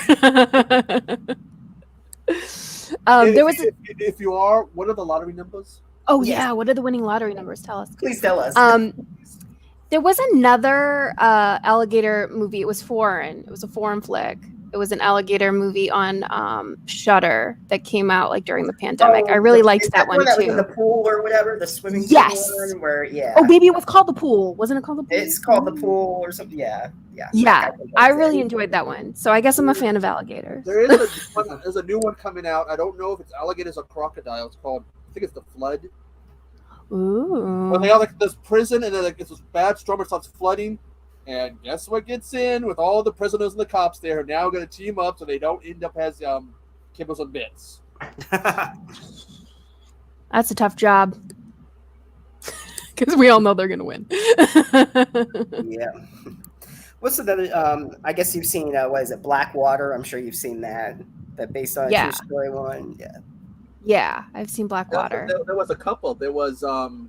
If you are, what are the lottery numbers? Oh yeah, what are the winning lottery numbers? Tell us. Please tell us. There was another alligator movie. It was foreign. It was a foreign flick. It was an alligator movie on Shudder that came out like during the pandemic. I really liked that one that too. was in the pool or whatever, the swimming Yes. pool one where Oh, maybe it was called The Pool. Wasn't it called The Pool? It's called The Pool or something. Yeah. Yeah, I really enjoyed that one. So I guess I'm a fan of alligators. There's a new one coming out. I don't know if it's alligators or crocodiles. Called, I think it's The Flood. Ooh. When they are like this prison, and then like, it's this bad storm, it starts flooding, and guess what gets in? With all the prisoners and the cops, they are now going to team up so they don't end up as kibbles and bits. That's a tough job. Because we all know they're going to win. Yeah. What's the I guess you've seen, what is it, Blackwater? I'm sure you've seen that. That based on a true story one. Yeah. Yeah, I've seen Blackwater. There was a couple. There was the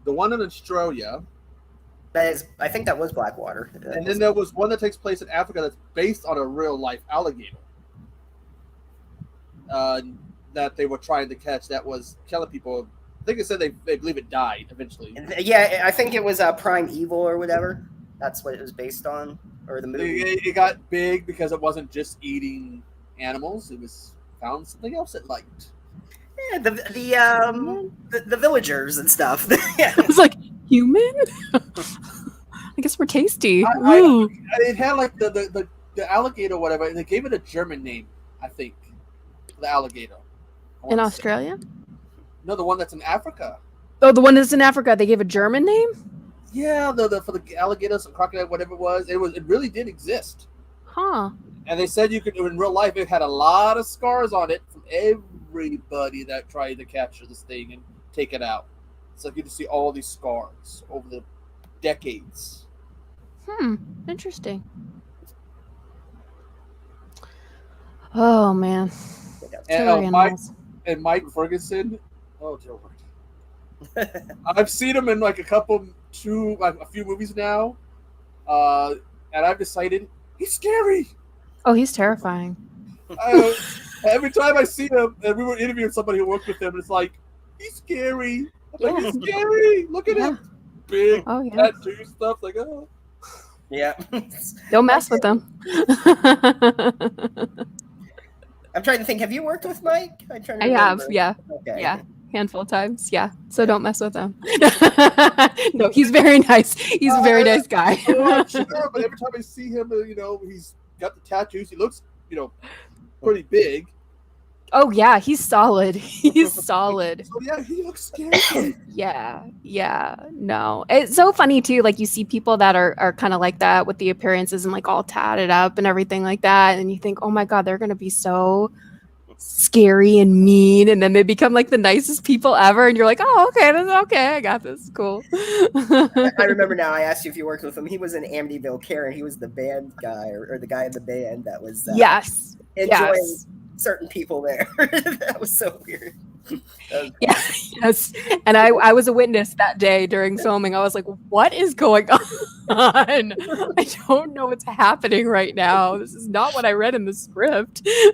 one in Australia. I think that was Blackwater. And then there was one that takes place in Africa that's based on a real life alligator that they were trying to catch that was killing people. I think it said they believe it died eventually. Yeah, I think it was Prime Evil or whatever. That's what it was based on, or the movie. It got big because it wasn't just eating animals; it was found something else it liked. Yeah, the villagers and stuff. Yeah. I was like, human? I guess we're tasty. It had like the alligator or whatever. They gave it a German name, I think. The alligator. In Australia? No, the one that's in Africa. Oh, the one that's in Africa. They gave a German name? Yeah, for the alligators, crocodile, whatever it was. It really did exist. Huh. And they said you could, in real life, it had a lot of scars on it from everybody that tried to capture this thing and take it out. So you can see all these scars over the decades. Interesting. Oh, man. And Mike Ferguson. Oh, dear Lord. I've seen him in like a few movies now. And I've decided he's scary. Oh, he's terrifying. Every time I see him, and we were interviewing somebody who worked with him, and it's like, he's scary. I'm like, he's scary. Look at him. Big tattoo stuff. Like, oh. Yeah. Don't mess with them. I'm trying to think. Have you worked with Mike? I have, yeah. Okay. Yeah. Handful of times, yeah. So don't mess with him. No, he's very nice. He's a very nice guy. I'm sure, but every time I see him, he's got the tattoos. He looks, pretty big. Oh yeah, he's solid. He's solid. So yeah, he looks scary. Yeah. No, it's so funny too. Like you see people that are kind of like that with the appearances and like all tatted up and everything like that, and you think, oh my god, they're gonna be so scary and mean, and then they become like the nicest people ever, and you're like, oh okay, I got this, cool. I remember now. I asked you if you worked with him. He was in Amityville Karen. He was the band guy or the guy in the band that was enjoying certain people there. That was so weird. Yes. And I was a witness that day during filming. I was like, what is going on? I don't know what's happening right now. This is not what I read in the script. Good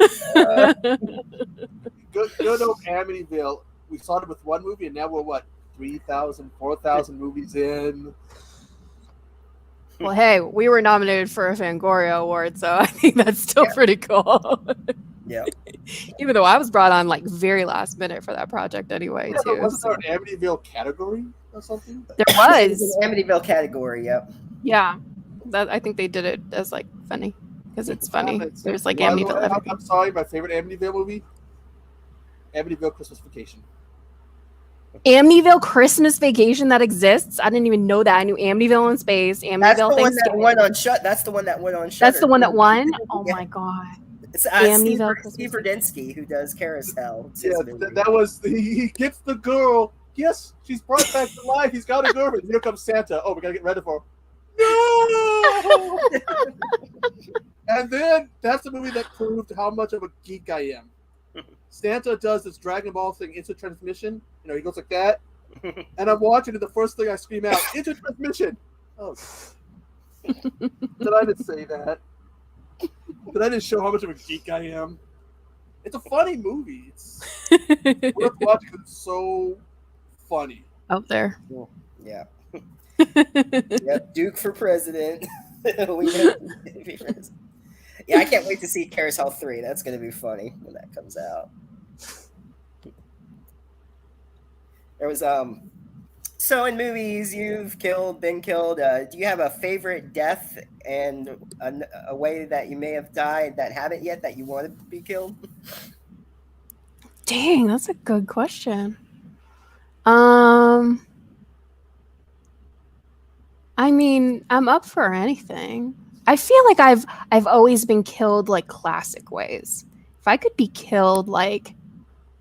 old Amityville. We started with one movie and now we're 3,000, 4,000 movies in. Well, hey, we were nominated for a Fangoria Award, so I think that's still pretty cool. Yeah. Even though I was brought on like very last minute for that project anyway, too. Wasn't there an Amityville category or something? There was. An Amityville category, yep. Yeah. I think they did it as like funny because it's funny. There's like Amityville. I'm sorry, my favorite Amityville movie? Amityville Christmas Vacation. Amityville Christmas Vacation that exists? I didn't even know that. I knew Amityville in Space, Amityville Thanksgiving. That's the one that went on Shudder. That's the one that won? Oh my god. It's Steve Rudensky who does Carousel. Yeah, that was he gets the girl. Yes, she's brought back to life. He's got a girlfriend. Here comes Santa. Oh, we gotta get ready for him. No. And then that's the movie that proved how much of a geek I am. Santa does this Dragon Ball thing, instant transmission. He goes like that, and I'm watching it. The first thing I scream out, instant transmission. Oh, did I just say that? Did I just show how much of a geek I am? It's a funny movie. It's worth watching. It's so funny. Out there. Yeah. Yep, Duke for president. Yeah, I can't wait to see Carousel 3. That's going to be funny when that comes out. There was so in movies you've been killed. Do you have a favorite death and a way that you may have died that haven't yet that you want to be killed? Dang, that's a good question. I mean, I'm up for anything. I feel like I've always been killed like classic ways. If I could be killed like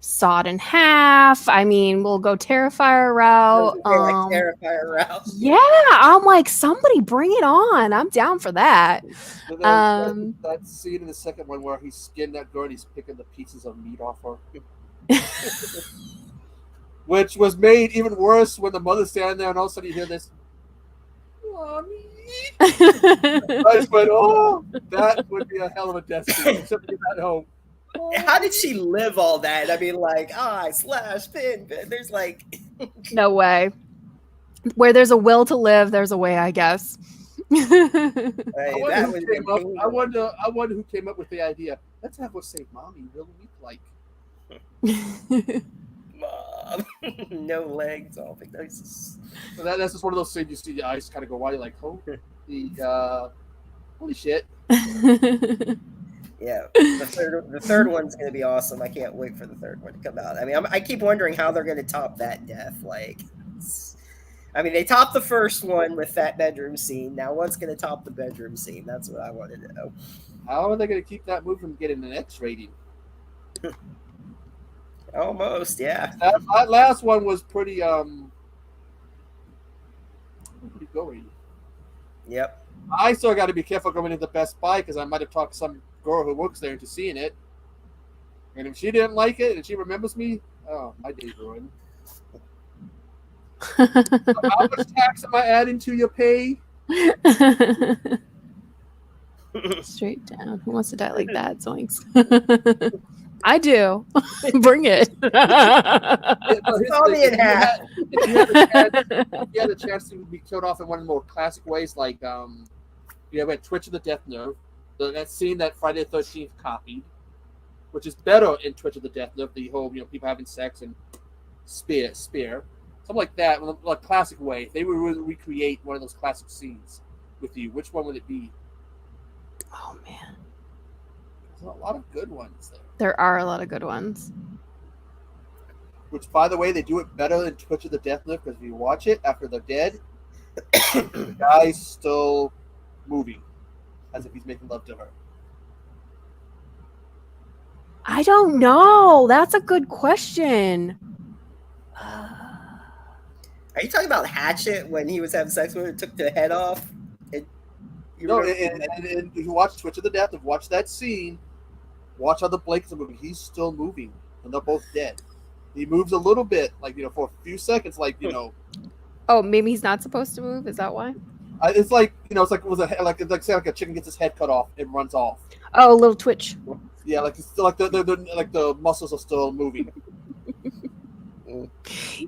sawed in half, I mean, we'll go Terrifier route. Terrifier route. Yeah, I'm like, somebody bring it on. I'm down for that. That scene in the second one where he's skinned that girl and he's picking the pieces of meat off her. Which was made even worse when the mother's standing there and all of a sudden you hear this, Mommy. I just went, oh, that would be a hell of a death scene. Except to get that home. How did she live all that? I mean, like, slash, pin. There's like... No way. Where there's a will to live, there's a way, I guess. I wonder who came up with the idea. Let's have what St. Mommy really look like. Mom, no legs, all big noses. So that's just one of those things you see the eyes kind of go wide. You're like, holy shit. Yeah, the third one's gonna be awesome. I can't wait for the third one to come out. I mean, I keep wondering how they're gonna top that death. Like, I mean, they topped the first one with that bedroom scene. Now, what's gonna top the bedroom scene? That's what I wanted to know. How are they gonna keep that movie from getting an X rating? Almost, yeah. That last one was pretty gory. Yep. I still got to be careful going into Best Buy because I might have talked some girl who works there into seeing it, and if she didn't like it and she remembers me, oh, my day's ruined. So how much tax am I adding to your pay? Straight down. Who wants to die like that? Zoinks. I do. Bring it. If you had a chance to be killed off in one of the more classic ways, like you have Twitch of the Death Nerve, that scene that Friday the 13th copied, which is better in Twitch of the Death Nerve, the whole people having sex and spear, something like that, in a classic way. If they would really recreate one of those classic scenes with you, which one would it be? Oh man, there's a lot of good ones there. There are a lot of good ones. Which, by the way, they do it better than Twitch of the Death Nerve because if you watch it after they're dead, the guy's still moving as if he's making love to her. I don't know. That's a good question. Are you talking about Hatchet when he was having sex with her, took the head off? And if you watch Twitch of the Death Nerve, watch that scene. Watch how the Blake's moving. He's still moving, and they're both dead. He moves a little bit, for a few seconds, Oh, maybe he's not supposed to move. Is that why? It's like say a chicken gets his head cut off and runs off. Oh, a little twitch. Yeah, it's still the muscles are still moving.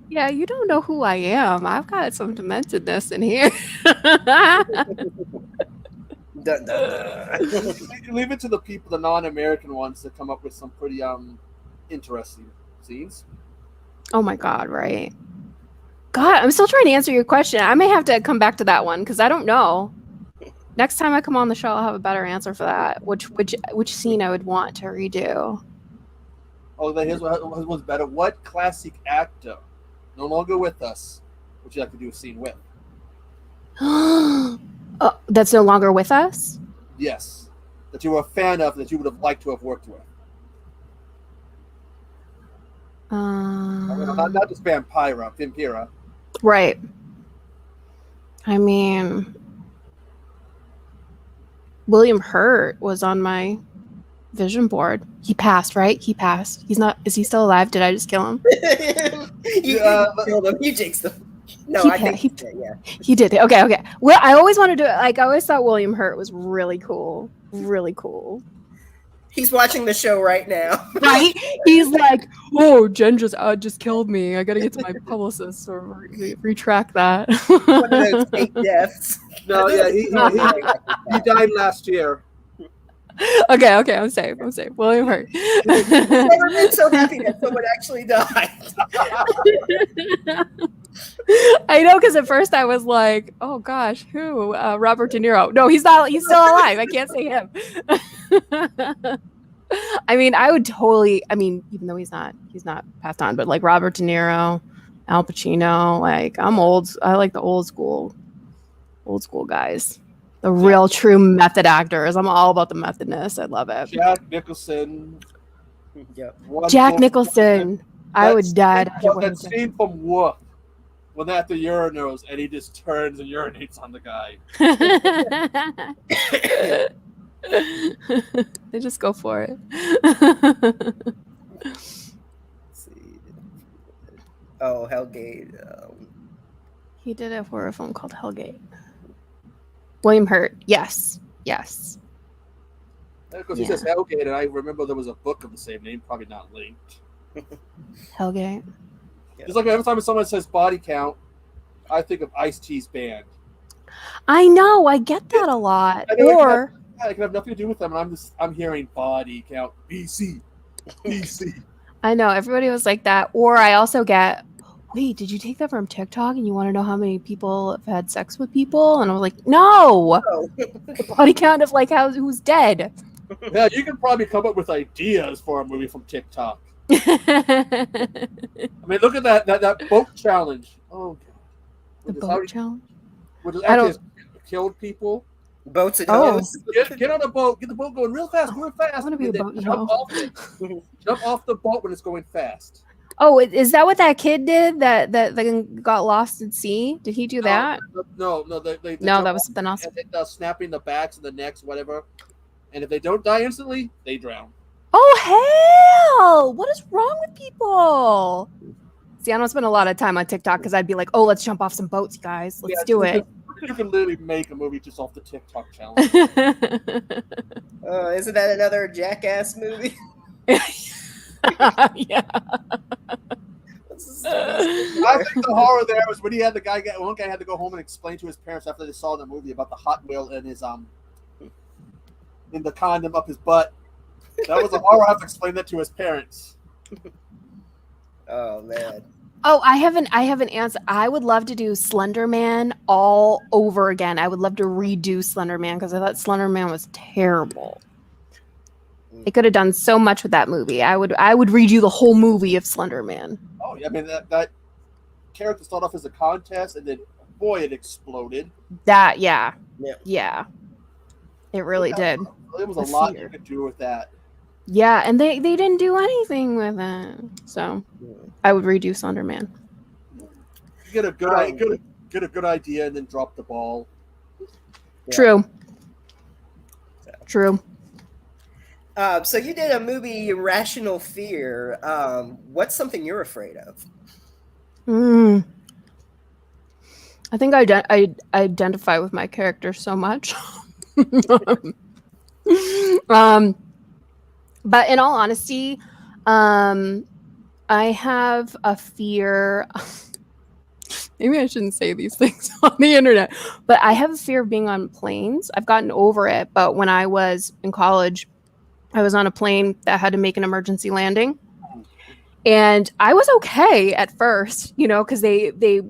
Yeah, you don't know who I am. I've got some dementedness in here. Leave it to the people, the non-American ones, to come up with some pretty interesting scenes. Oh my god, right? God, I'm still trying to answer your question. I may have to come back to that one because I don't know. Next time I come on the show, I'll have a better answer for that. Which scene I would want to redo. Oh, here's what was better. What classic actor, no longer with us, would you like to do a scene with? That's no longer with us? Yes. That you were a fan of, that you would have liked to have worked with. Not just Vampira. Right. I mean, William Hurt was on my vision board. He passed, right? He passed. He's not. Is he still alive? Did I just kill him? You killed him. You jinxed him. No, he did. Yeah, he did. Okay. Well, I always wanted to. I always thought William Hurt was really cool. Really cool. He's watching the show right now. Right? He's like, oh, Jen just killed me. I gotta get to my publicist or retract that. One of those 8 deaths. No, yeah, he died last year. Okay, I'm safe. William Hurt. I've never been so happy that someone actually died. I know, because at first I was like, "Oh gosh, who? Robert De Niro? No, he's not. He's still alive. I can't say him." I mean, I would totally. I mean, even though he's not passed on, but like Robert De Niro, Al Pacino. Like, I'm old. I like the old school guys, the real true method actors. I'm all about the methodness. I love it. Jack Nicholson. Yep. Jack Nicholson. I would die. That scene from Wolf, when they're at the urinals and he just turns and urinates on the guy. They just go for it. Let's see. Oh, Hellgate. He did a horror film called Hellgate. William Hurt. Yes. Because he says Hellgate, and I remember there was a book of the same name, probably not linked. Hellgate. Just like every time someone says body count, I think of Ice-T's band. I know. I get that a lot. Or it can have nothing to do with them, and I'm hearing body count BC. I know everybody was like that. Or I also get, wait, did you take that from TikTok and you want to know how many people have had sex with people? And I was like, no. Body count of like who's dead. Yeah, you can probably come up with ideas for a movie from TikTok. The I mean, look at that boat challenge. Oh god, boat challenge. Which is actually killed people. Boats and hoes. Get on a boat. Get the boat going real fast. Real fast. I want to be a boat. Jump off the boat when it's going fast. Oh, is that what that kid did? That got lost at sea? Did he do that? No. They no, that was something else. Snapping the backs and the necks, whatever. And if they don't die instantly, they drown. Oh hell! What is wrong with people? See, I don't spend a lot of time on TikTok because I'd be like, "Oh, let's jump off some boats, guys. Let's do it." You can literally make a movie just off the TikTok challenge. Isn't that another Jackass movie? Yeah. I think the horror there was when he had one guy had to go home and explain to his parents after they saw the movie about the Hot Wheel in his in the condom up his butt. That was a horror. I have to explain that to his parents. Oh man. Oh, I have an answer. I would love to do Slender Man all over again. I would love to redo Slender Man because I thought Slender Man was terrible. They could have done so much with that movie. I would redo the whole movie of Slender Man. Oh yeah, I mean that character started off as a contest and then boy it exploded. Yeah. It really did. There was a lot you could do with that. Yeah, and they didn't do anything with it. So I would redo Slender Man. You get a good idea and then drop the ball. Yeah. True. So you did a movie, Rational Fear. What's something you're afraid of? I think I identify with my character so much. But in all honesty, I have a fear. Maybe I shouldn't say these things on the internet, but I have a fear of being on planes. I've gotten over it, but when I was in college, I was on a plane that had to make an emergency landing. And I was okay at first, because I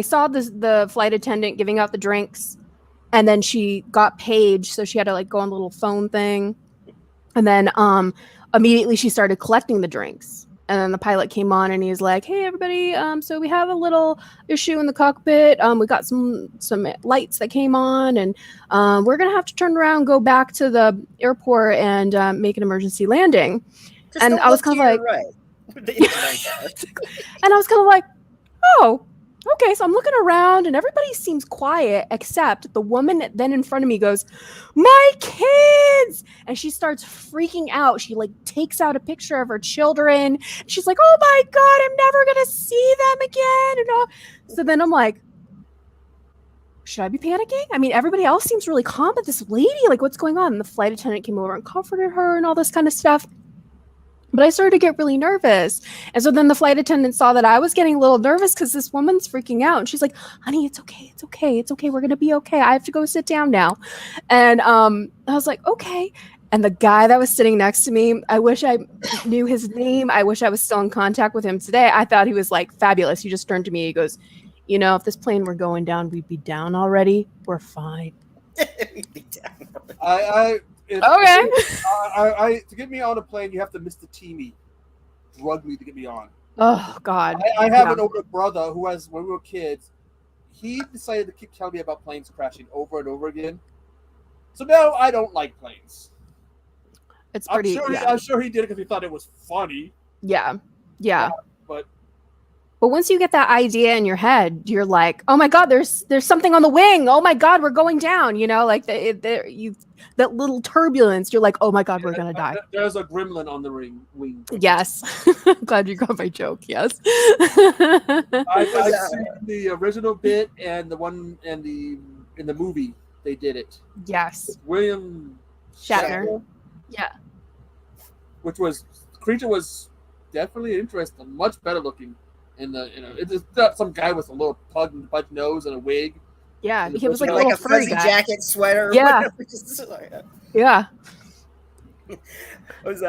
saw the flight attendant giving out the drinks, and then she got paged, so she had to go on the little phone thing. And then immediately she started collecting the drinks. And then the pilot came on and he was like, "Hey, everybody, so we have a little issue in the cockpit. We got some lights that came on, and we're going to have to turn around, go back to the airport and make an emergency landing." And I was kind of like, and I was kind of like, oh, okay. So I'm looking around and everybody seems quiet except the woman then in front of me goes, "My kids!" And she starts freaking out. She takes out a picture of her children. She's like, "Oh my God, I'm never going to see them again." And so then I'm like, should I be panicking? I mean, everybody else seems really calm, but this lady, what's going on? And the flight attendant came over and comforted her and all this kind of stuff. But I started to get really nervous. And so then the flight attendant saw that I was getting a little nervous because this woman's freaking out. And she's like, "Honey, it's okay. It's okay. It's okay. We're going to be okay. I have to go sit down now." And I was like, okay. And the guy that was sitting next to me, I wish I knew his name. I wish I was still in contact with him today. I thought he was like fabulous. He just turned to me. He goes, you know, if this plane were going down, we'd be down already. We're fine. We'd be down. To get me on a plane, you have to Mr. Teamy drug me to get me on. Oh God! I have an older brother who has, when we were kids, he decided to keep telling me about planes crashing over and over again. So now I don't like planes. It's pretty. I'm sure he did it because he thought it was funny. Yeah. But once you get that idea in your head, you're like, oh my God, there's something on the wing. Oh my God, we're going down. You know, like that little turbulence. You're like, oh my God, we're gonna die. There's a gremlin on the wing. Yes, glad you got my joke. Yes, I've seen the original bit and the one in the movie. They did it. Yes, William Shatner. Yeah, which was the creature was definitely interesting, much better looking. It's not some guy with a little pug nose and a wig. Yeah, he was like a fuzzy jacket, sweater. Yeah, yeah. It was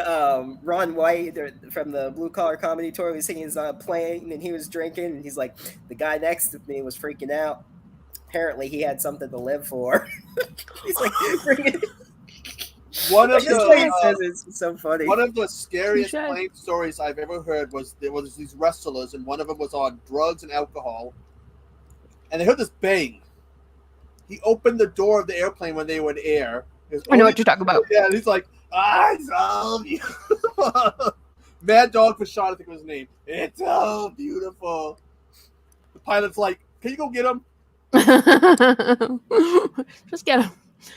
Ron White from the Blue Collar Comedy Tour. He was singing his playing, and he was drinking, and he's like, the guy next to me was freaking out. Apparently, he had something to live for. He's like, One of the it's so funny. One of the scariest plane stories I've ever heard was there was these wrestlers, and one of them was on drugs and alcohol, and they heard this bang. He opened the door of the airplane when they were in air. I know what you're talking about. Yeah, and he's like, "It's all beautiful." Mad Dog for Sean, I think was his name. It's all beautiful. The pilot's like, "Can you go get him?" Just get him.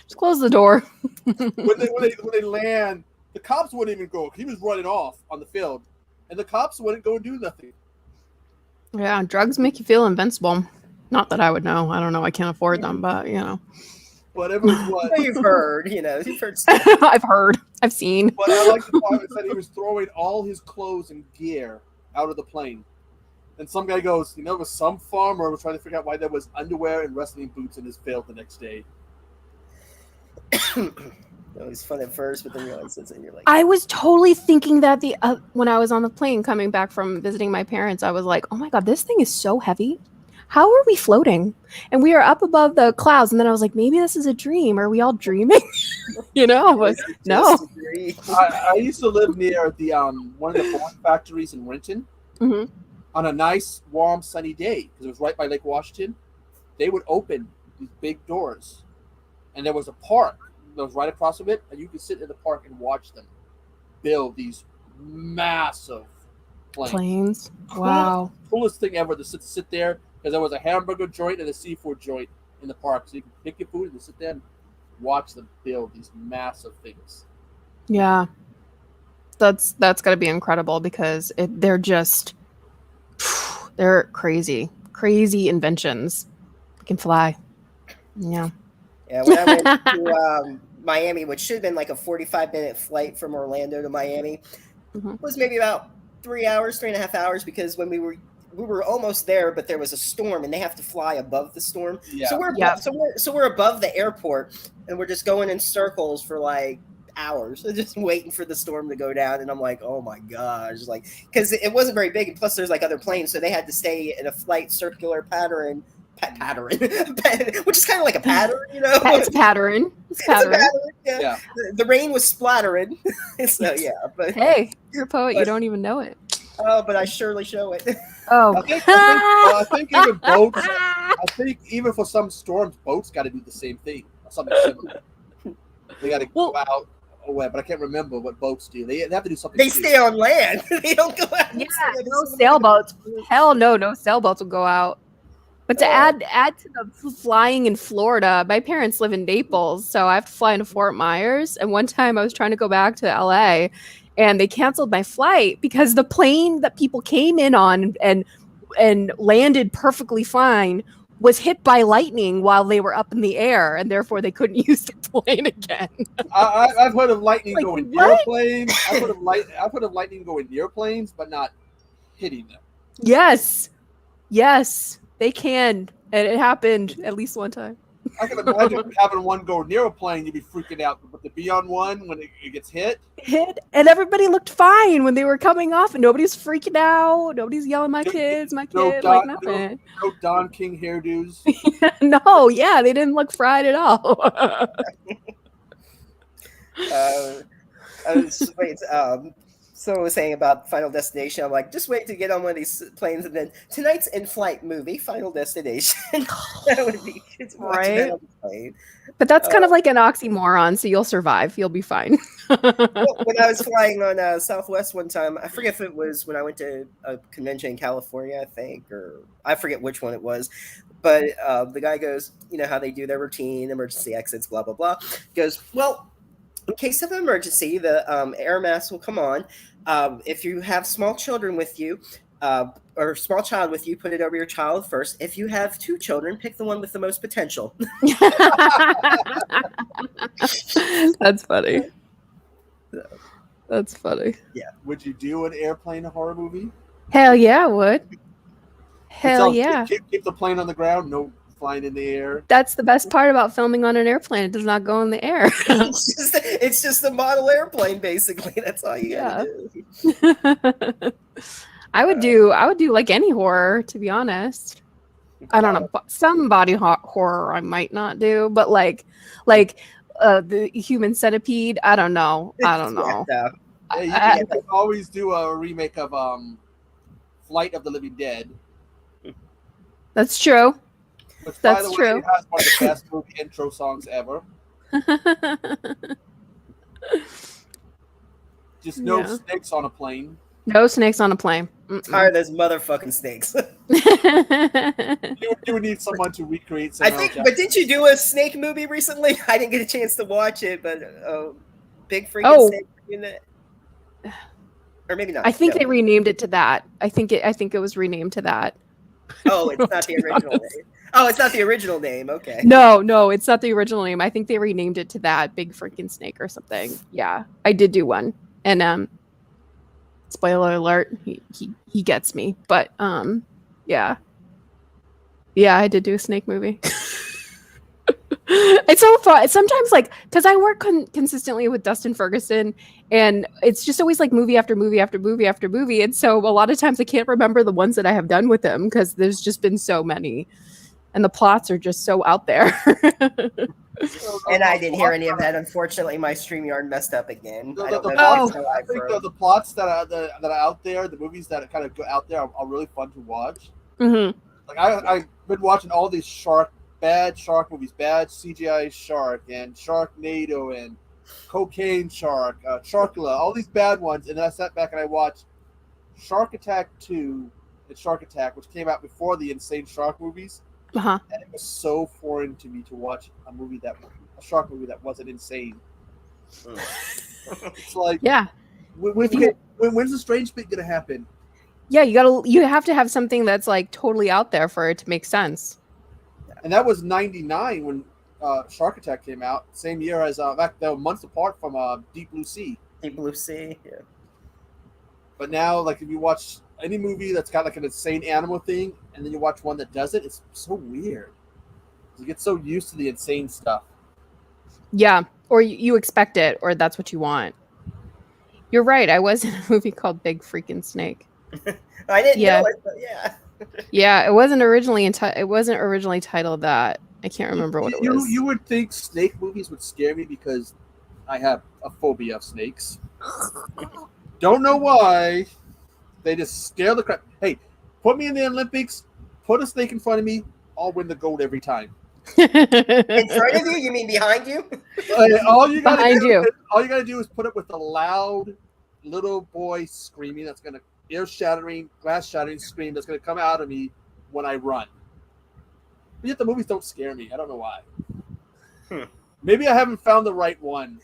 Just close the door. when they land, the cops wouldn't even go. He was running off on the field, and the cops wouldn't go and do nothing. Yeah, drugs make you feel invincible. Not that I would know. I don't know. I can't afford them, but you know. Whatever it was. You've heard, you've heard. I've heard. I've seen. But I like the part that said he was throwing all his clothes and gear out of the plane. And some guy goes, it was some farmer was trying to figure out why there was underwear and wrestling boots in his field the next day. It was fun at first, but then you realize it's in your like. I was totally thinking that when I was on the plane coming back from visiting my parents, I was like, "Oh my God, this thing is so heavy. How are we floating?" And we are up above the clouds, and then I was like, "Maybe this is a dream. Are we all dreaming?" But no. I used to live near the one of the Ford factories in Renton. Mm-hmm. On a nice, warm, sunny day, because it was right by Lake Washington. They would open these big doors. And there was a park that was right across from it, and you could sit in the park and watch them build these massive planes. Wow. Coolest thing ever to sit there, because there was a hamburger joint and a seafood joint in the park. So you could pick your food and sit there and watch them build these massive things. Yeah. That's got to be incredible because they're crazy inventions. They can fly. Yeah. Yeah, when I went to Miami, which should have been like a 45-minute flight from Orlando to Miami, it was maybe about 3.5 hours, because when we were almost there, but there was a storm, and they have to fly above the storm. Yeah. So we're above the airport, and we're just going in circles for like hours, just waiting for the storm to go down. And I'm like, oh my gosh, like, because it wasn't very big, and plus there's like other planes, so they had to stay in a flight circular pattern, which is kind of like a pattern, It's pattern. It's pattern. Yeah. The rain was splattering. So yeah, but hey, you're a poet. You don't even know it. Oh, but I surely show it. Oh, I think even boats. I think even for some storms, boats got to do the same thing or something similar. They got to go out away, but I can't remember what boats do. They have to do something. They stay on land. They don't go out. Yeah, no sailboats. Hell no sailboats will go out. But to add to the flying in Florida, my parents live in Naples, so I have to fly into Fort Myers. And one time I was trying to go back to LA, and they canceled my flight because the plane that people came in on and landed perfectly fine was hit by lightning while they were up in the air, and therefore they couldn't use the plane again. I've heard of lightning going near planes. I've heard of lightning going near planes, but not hitting them. Yes, they can, and it happened at least one time. I can imagine having one go near a plane, you'd be freaking out. But to be on one when it gets hit, and everybody looked fine when they were coming off, and nobody's freaking out. Nobody's yelling, "My kids, my kid!" Like nothing. No Don King hairdos. No, yeah, they didn't look fried at all. Someone was saying about Final Destination. I'm like, just wait to get on one of these planes, and then tonight's in-flight movie, Final Destination. That would be kids watching that on the plane. But that's kind of like an oxymoron, so you'll survive. You'll be fine. When I was flying on Southwest one time, I forget if it was when I went to a convention in California, I think, or I forget which one it was. But the guy goes, you know how they do their routine, emergency exits, blah, blah, blah. He goes, well, in case of an emergency, the air mask will come on. If you have small children with you, or small child with you, put it over your child first. If you have two children, pick the one with the most potential. That's funny. That's funny. Yeah. Would you do an airplane horror movie? Hell yeah, I would. Hell yeah. Keep the plane on the ground, no flying in the air. That's the best part about filming on an airplane. It does not go in the air. it's just a model airplane, basically. That's all you gotta do. I would do like any horror, to be honest. I don't know. Some body horror I might not do, but like the Human Centipede, I don't know. Yeah, you can always do a remake of Flight of the Living Dead. That's true. Which, That's by the true. way, it has one of the best movie intro songs ever. Just no snakes on a plane. No snakes on a plane. Tired of those motherfucking snakes. You would need someone to recreate. I think, but didn't you do a snake movie recently? I didn't get a chance to watch it, but big freaking snake in it. Or maybe not. I think they renamed it to that. I think it was renamed to that. Oh, it's not the original name. Oh, it's not the original name. Okay. No, it's not the original name. I think they renamed it to that, Big Freaking Snake or something. Yeah, I did do one, and spoiler alert, he gets me. But yeah, I did do a snake movie. It's so fun. Sometimes, like, because I work consistently with Dustin Ferguson, and it's just always like movie after movie after movie after movie. And so a lot of times I can't remember the ones that I have done with him because there's just been so many, and the plots are just so out there. And I didn't hear any of that. Unfortunately, my StreamYard messed up again. I think the plots that are out there, the movies that kind of go out there, are really fun to watch. Mm-hmm. Like I've been watching all these bad shark movies, bad CGI shark, and Sharknado, and Cocaine Shark, Sharkula, all these bad ones. And then I sat back and I watched Shark Attack 2 and Shark Attack, which came out before the Insane Shark movies. Uh-huh. And it was so foreign to me to watch a shark movie that wasn't insane. It's like, yeah. When's the strange bit gonna happen? Yeah, you have to have something that's like totally out there for it to make sense. And that was '99 when Shark Attack came out. Same year as back they were months apart from Deep Blue Sea. Deep Blue Sea, yeah. But now, like, if you watch any movie that's got like an insane animal thing, and then you watch one that doesn't, it's so weird. You get so used to the insane stuff. Yeah, or you expect it, or that's what you want. You're right. I was in a movie called Big Freaking Snake. I didn't know it, but yeah. Yeah, it wasn't originally titled that. I can't remember what it was. You would think snake movies would scare me because I have a phobia of snakes. Don't know why. They just scare the crap. Hey, put me in the Olympics, put a snake in front of me, I'll win the gold every time. In front of you? You mean behind you? All you gotta do is put it with a loud little boy screaming that's gonna ear-shattering, glass-shattering scream that's gonna come out of me when I run. But yet the movies don't scare me. I don't know why. Maybe I haven't found the right one.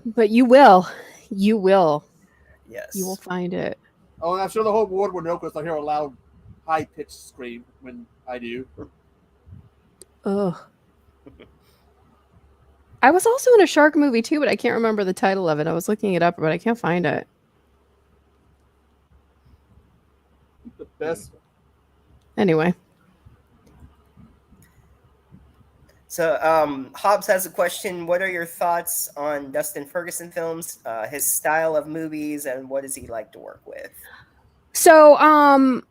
But you will. You will. Yes. You will find it. Oh, and I'm sure the whole world will know because I hear a loud, high-pitched scream when I do. Ugh. I was also in a shark movie too, but I can't remember the title of it. I was looking it up, but I can't find it. The best. Anyway. So, Hobbs has a question. What are your thoughts on Dustin Ferguson films, his style of movies, and what does he like to work with? So, I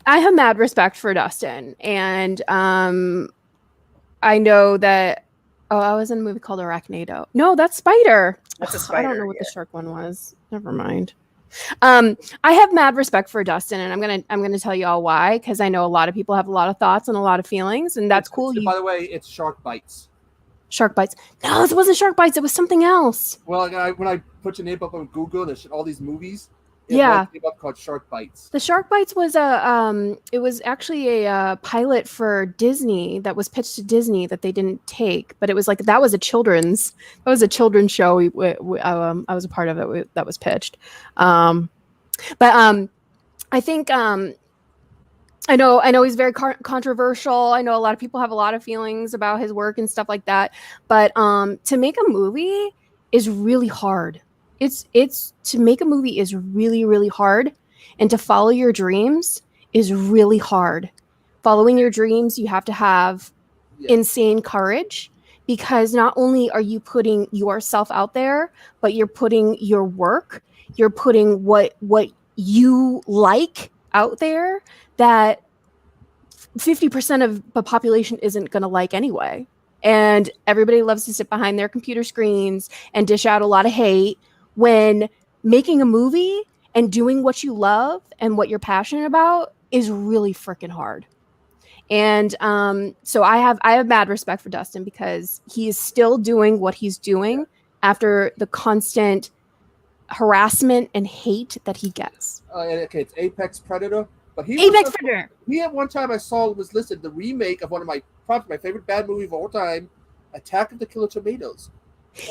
have mad respect for Dustin, and I know that. Oh, I was in a movie called Arachnado. No, that's Spider. That's a Spider. I don't know what the shark one was. Never mind. I have mad respect for Dustin, and I'm gonna tell you all why, because I know a lot of people have a lot of thoughts and a lot of feelings, and that's cool. By the way, it's Shark Bites. Shark Bites. No, it wasn't Shark Bites. It was something else. Well, when I put your name up on Google, there's all these movies. Yeah, came up called Shark Bites. The Shark Bites was it was actually a pilot for Disney that was pitched to Disney that they didn't take, but it was like that was a children's show. I was a part of it that was pitched, but I think I know he's very controversial. I know a lot of people have a lot of feelings about his work and stuff like that, but to make a movie is really hard. It's to make a movie is really, really hard, and to follow your dreams is really hard. Following your dreams, you have to have insane courage, because not only are you putting yourself out there, but you're putting your work, you're putting what you like out there that 50% of the population isn't going to like anyway. And everybody loves to sit behind their computer screens and dish out a lot of hate, when making a movie and doing what you love and what you're passionate about is really freaking hard. And so I have mad respect for Dustin, because he is still doing what he's doing after the constant harassment and hate that he gets. Okay, it's Apex Predator. But Predator. He at one time I saw was listed the remake of one of my favorite bad movie of all time, Attack of the Killer Tomatoes.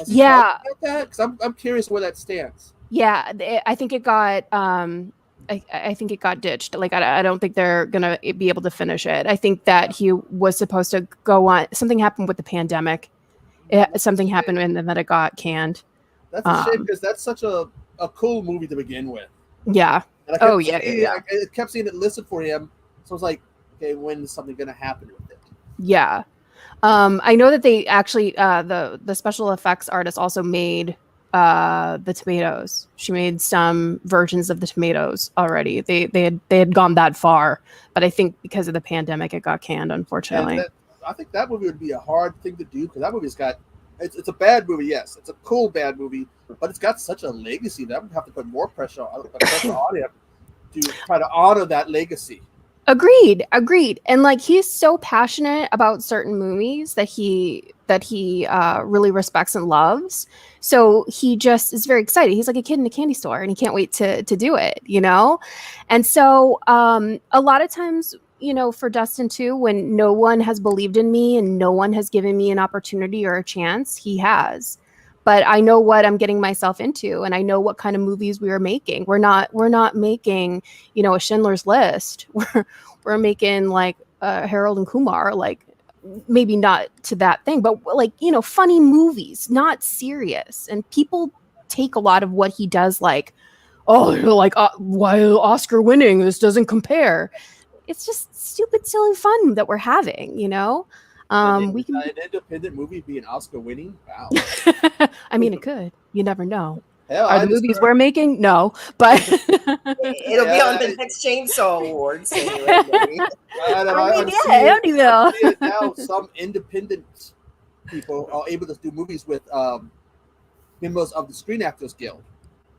Yeah, because I'm curious where that stands. Yeah, I think it got I think it got ditched. Like I don't think they're gonna be able to finish it. I think that he was supposed to go on. Something happened with the pandemic. Something happened and then that it got canned. That's a shame, because that's such a cool movie to begin with. Yeah. I kept seeing it listed for him, so I was like, okay, when is something gonna happen with it? Yeah. I know that they actually the special effects artist also made the tomatoes. She made some versions of the tomatoes already. They had gone that far, but I think because of the pandemic it got canned, unfortunately. I think that movie would be a hard thing to do, because that movie's got it's a bad movie, yes. It's a cool bad movie, but it's got such a legacy that I would have to put more pressure on him to try to honor that legacy. Agreed. And like, he's so passionate about certain movies that he really respects and loves. So he just is very excited. He's like a kid in a candy store, and he can't wait to do it, you know? And so a lot of times, you know, for Dustin too, when no one has believed in me and no one has given me an opportunity or a chance, he has. But I know what I'm getting myself into, and I know what kind of movies we are making. We're not making, you know, a Schindler's List. We're making like Harold and Kumar, like maybe not to that thing, but like, you know, funny movies, not serious. And people take a lot of what he does like, oh, like why Oscar winning? This doesn't compare. It's just stupid, silly fun that we're having, you know. We can an independent movie be an Oscar winning. Wow. I mean, it could. You never know. Hell, Are the movies we're making? No, but it'll be on the next Chainsaw Awards. Anyway, now some independent people are able to do movies with members of the Screen Actors Guild.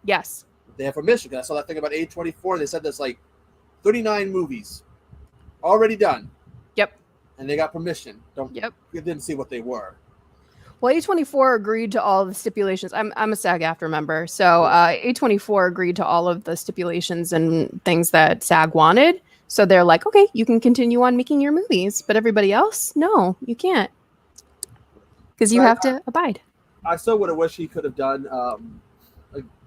Yes, they have permission. I saw that thing about A24. They said there's like 39 movies already done. Yep. And they got permission. Yep. You didn't see what they were. Well, A24 agreed to all the stipulations. I'm a SAG-AFTRA member, so A24 agreed to all of the stipulations and things that SAG wanted. So they're like, okay, you can continue on making your movies, but everybody else, no, you can't, because you have to abide. I still would have wished he could have done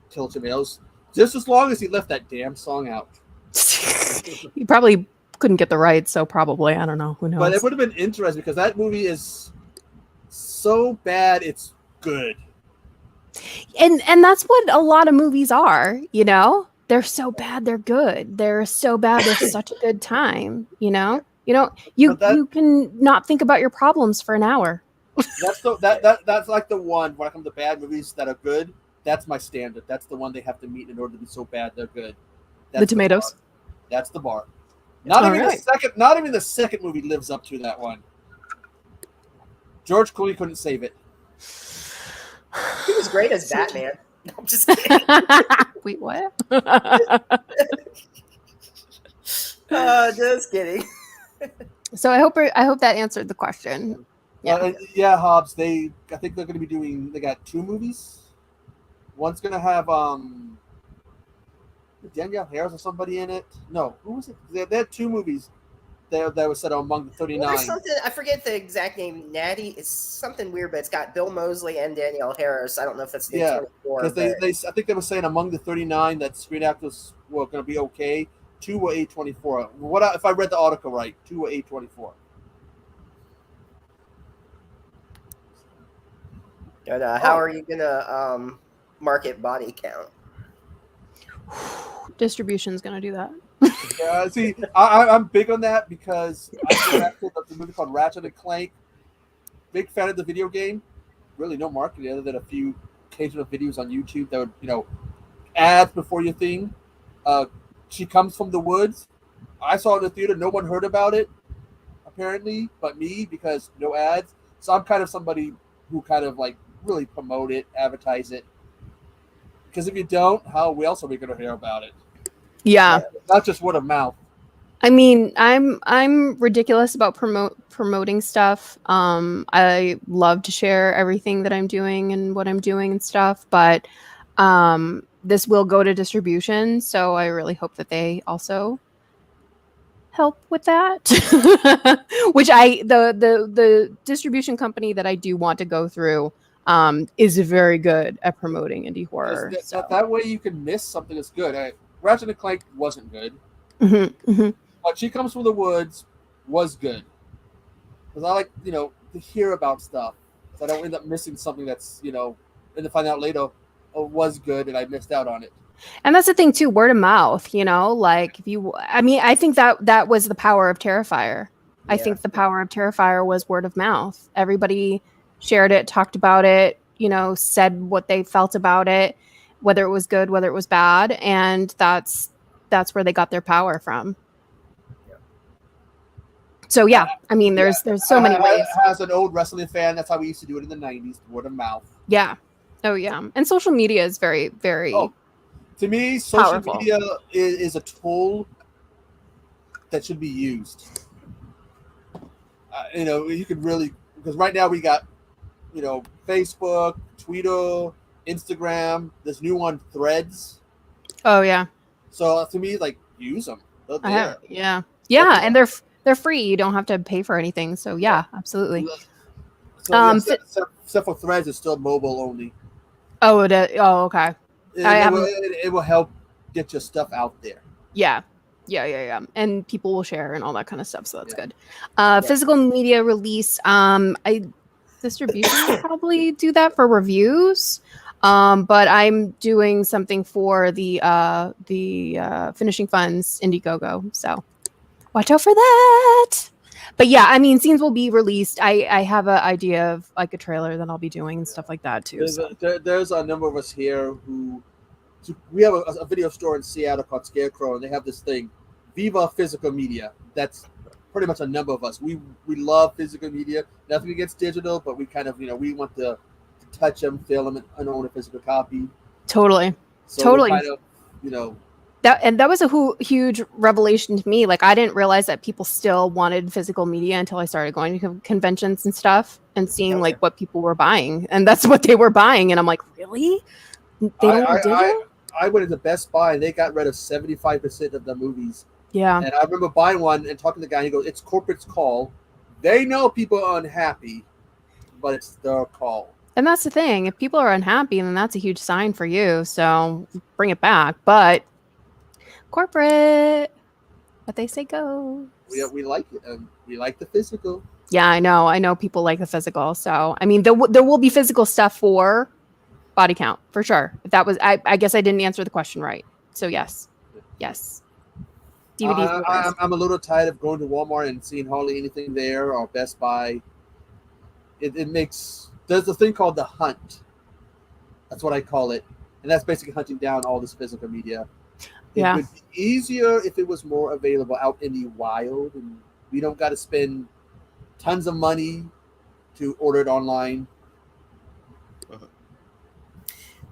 Kill Tomatoes just as long as he left that damn song out. He probably couldn't get the rights, so probably, I don't know, who knows. But it would have been interesting, because that movie is so bad it's good. And that's what a lot of movies are, you know? They're so bad they're good. They're so bad they're such a good time, you know? You can not think about your problems for an hour. That's like the one when I come to bad movies that are good. That's my standard. That's the one they have to meet in order to be so bad they're good. That's The tomatoes. That's the bar. All Not even the second movie lives up to that one. George Clooney couldn't save it. He was great as Batman. No, I'm just kidding. Wait, what? Just kidding. So I hope that answered the question. Yeah, Hobbs. I think they're going to be doing. They got 2 movies. One's going to have Danielle Harris or somebody in it. No, who was it? They had 2 movies that was set among the 39. Well, something, I forget the exact name. Natty. It's something weird, but it's got Bill Moseley and Danielle Harris. I don't know if that's the 24. Because I think they were saying among the 39 that Screen Actors were going to be okay. 2 were A24. If I read the article right? 2 were A24. And how are you gonna market body count? Distribution's gonna do that. Yeah, see, I'm big on that because I directed the movie called Ratchet and Clank. Big fan of the video game. Really, no marketing other than a few occasional videos on YouTube that would, ads before your thing. She Comes from the Woods. I saw it in the theater. No one heard about it, apparently, but me, because no ads. So I'm kind of somebody who kind of like really promote it, advertise it. Because if you don't, how else are we going to hear about it? Yeah. Not just word of mouth. I mean, I'm ridiculous about promoting stuff. I love to share everything that I'm doing and what I'm doing and stuff, but this will go to distribution, so I really hope that they also help with that. Which the distribution company that I do want to go through is very good at promoting indie horror. That way you can miss something that's good. Ratchet and Clank wasn't good. But She Comes from the Woods was good. Because I like, to hear about stuff. So I don't end up missing something that's, and to find out later, was good and I missed out on it. And that's the thing too, word of mouth, like I think that was the power of Terrifier. Yeah. I think the power of Terrifier was word of mouth. Everybody shared it, talked about it, said what they felt about it, whether it was good, whether it was bad. And that's where they got their power from. So yeah, I mean, there's so many ways. As an old wrestling fan, that's how we used to do it in the 90s, word of mouth. Yeah. Oh yeah. And social media is very, very to me, social powerful. Media is a tool that should be used. You could really, because right now we got, Facebook, Twitter, Instagram, this new one, Threads. Oh yeah. So to me, like, use them. Yeah. And they're free. You don't have to pay for anything. So yeah, absolutely. So except for Threads, it's still mobile only. Oh, okay. It will help get your stuff out there. Yeah. And people will share and all that kind of stuff. So that's good. Physical media release. Distribution will probably do that for reviews. But I'm doing something for the Finishing Funds Indiegogo. So watch out for that. But yeah, I mean, scenes will be released. I have an idea of like a trailer that I'll be doing and stuff like that too. There's a number of us here we have a video store in Seattle called Scarecrow, and they have this thing, Viva Physical Media. That's pretty much a number of us. We love physical media. Nothing against digital, but we kind of, we want to touch them, feel them, and own a physical copy. Totally. So totally. Kind of, that was a huge revelation to me. Like, I didn't realize that people still wanted physical media until I started going to conventions and stuff and seeing like what people were buying, and that's what they were buying. And I'm like, really? They don't want digital? I went into Best Buy and they got rid of 75% of the movies. Yeah. And I remember buying one and talking to the guy. And he goes, "It's corporate's call. They know people are unhappy, but it's their call." And that's the thing. If people are unhappy, then that's a huge sign for you. So bring it back. But corporate, what they say goes. We like it. We like the physical. Yeah, I know. I know people like the physical. So, I mean, there will be physical stuff for body count for sure. If that was, I guess I didn't answer the question right. So yes. DVDs. I'm a little tired of going to Walmart and seeing hardly anything there, or Best Buy. it makes there's a thing called the hunt. That's what I call it, and that's basically hunting down all this physical media. It would be easier if it was more available out in the wild, and we don't got to spend tons of money to order it online.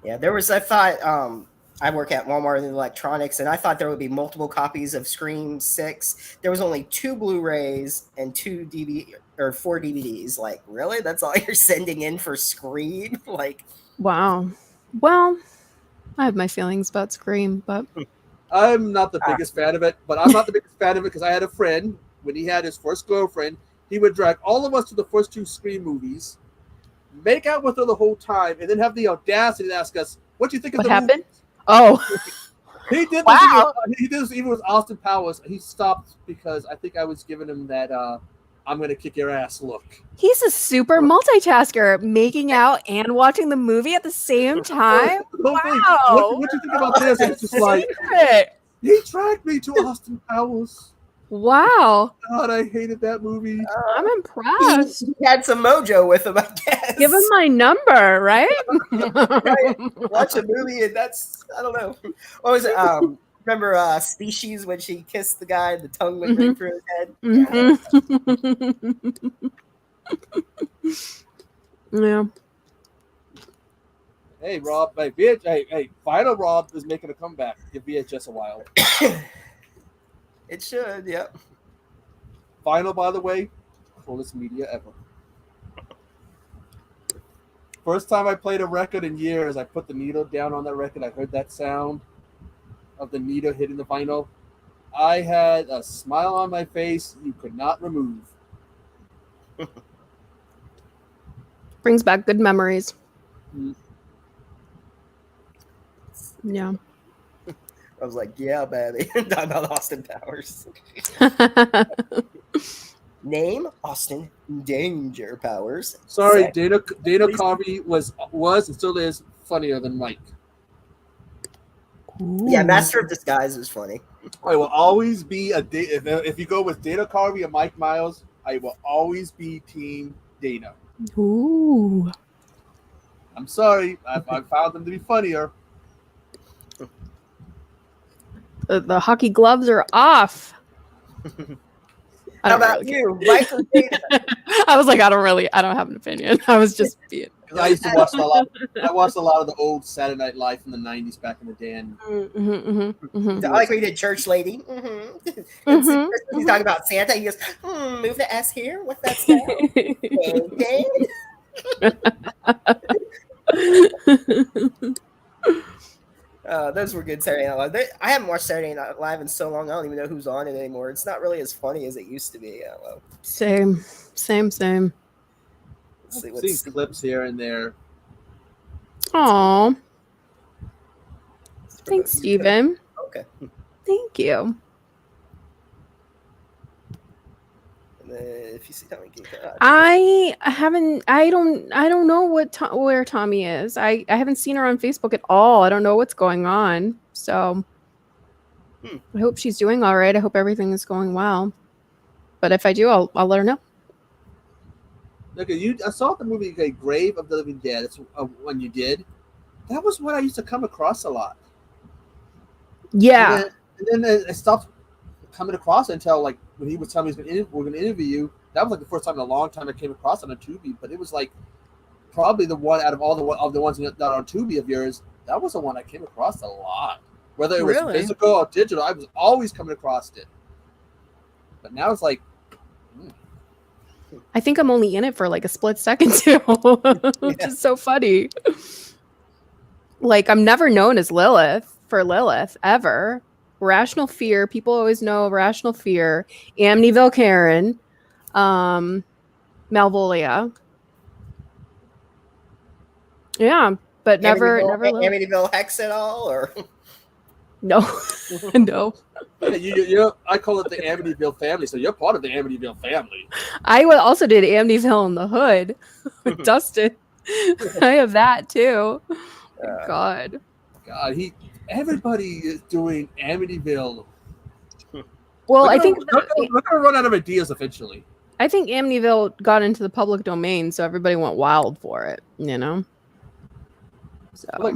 Yeah, I thought I work at Walmart in electronics, and I thought there would be multiple copies of Scream 6. There was only 2 Blu-rays and 4 DVDs. Like, really? That's all you're sending in for Scream? Like, wow. Well, I have my feelings about Scream, but I'm not the biggest fan of it. But I'm not the biggest fan of it because I had a friend, when he had his first girlfriend, he would drag all of us to the first 2 Scream movies, make out with her the whole time, and then have the audacity to ask us, what do you think of the movie? What happened? Oh. He did this. He did this even with Austin Powers. He stopped because I think I was giving him that I'm going to kick your ass look. He's a super multitasker, making out and watching the movie at the same time. Wow. What do you think about this? It's just like, he dragged me to Austin Powers. Wow. God, I hated that movie. I'm impressed. He had some mojo with him, I guess. Give him my number, right? Right. Watch a movie and that's, I don't know. What was it? Remember Species when she kissed the guy and the tongue went right through his head? Yeah. Hey, Rob. Hey, Final Rob is making a comeback. Give VHS a while. It should, yep. Final, by the way, coolest media ever. First time I played a record in years, I put the needle down on that record. I heard that sound of the needle hitting the vinyl. I had a smile on my face you could not remove. Brings back good memories. Yeah. I was like, yeah, baby. Talking about Austin Powers. Name Austin Danger Powers. Sorry, Dana Carvey was and still is funnier than Mike. Ooh. Yeah, Master of Disguise is funny. I will always be if you go with Dana Carvey and Mike Miles, I will always be Team Dana. Ooh. I'm sorry, I found them to be funnier. The hockey gloves are off. How about you, Mike or Dana? I was like, I don't have an opinion. I was just being. I used to watch I watched a lot of the old Saturday Night Live from the '90s back in the day. And I like when you did Church Lady. He's talking about Santa. He goes, move the S here. What's that sound? Those were good Saturday Night Live. I haven't watched Saturday Night Live in so long. I don't even know who's on it anymore. It's not really as funny as it used to be. Well. Same. I've seen clips here and there. Aw. Thanks, Steven. Okay. Thank you. And then if you see Tommy Geek, I don't know where Tommy is. I haven't seen her on Facebook at all. I don't know what's going on. So I hope she's doing all right. I hope everything is going well. But if I do, I'll let her know. Look, I saw the movie Grave of the Living Dead. It's when you did. That was what I used to come across a lot. Yeah. And then I stopped coming across it until like when he was telling me we're going to interview you. That was like the first time in a long time I came across it on Tubi. But it was like probably the one out of all the ones that are on Tubi of yours. That was the one I came across a lot. Whether it was physical or digital, I was always coming across it. But now it's like. I think I'm only in it for like a split second too, which is so funny. Like I'm never known as Lilith ever. Rational Fear, people always know Rational Fear, Amityville Karen, Malvolia. Yeah, but never Amityville Hex at all, or no, no. I call it the Amityville family, so you're part of the Amityville family. I also did Amityville in the Hood with Dustin. I have that too. God, everybody is doing Amityville. Well, I think we're gonna run out of ideas eventually. I think Amityville got into the public domain, so everybody went wild for it. You know. So like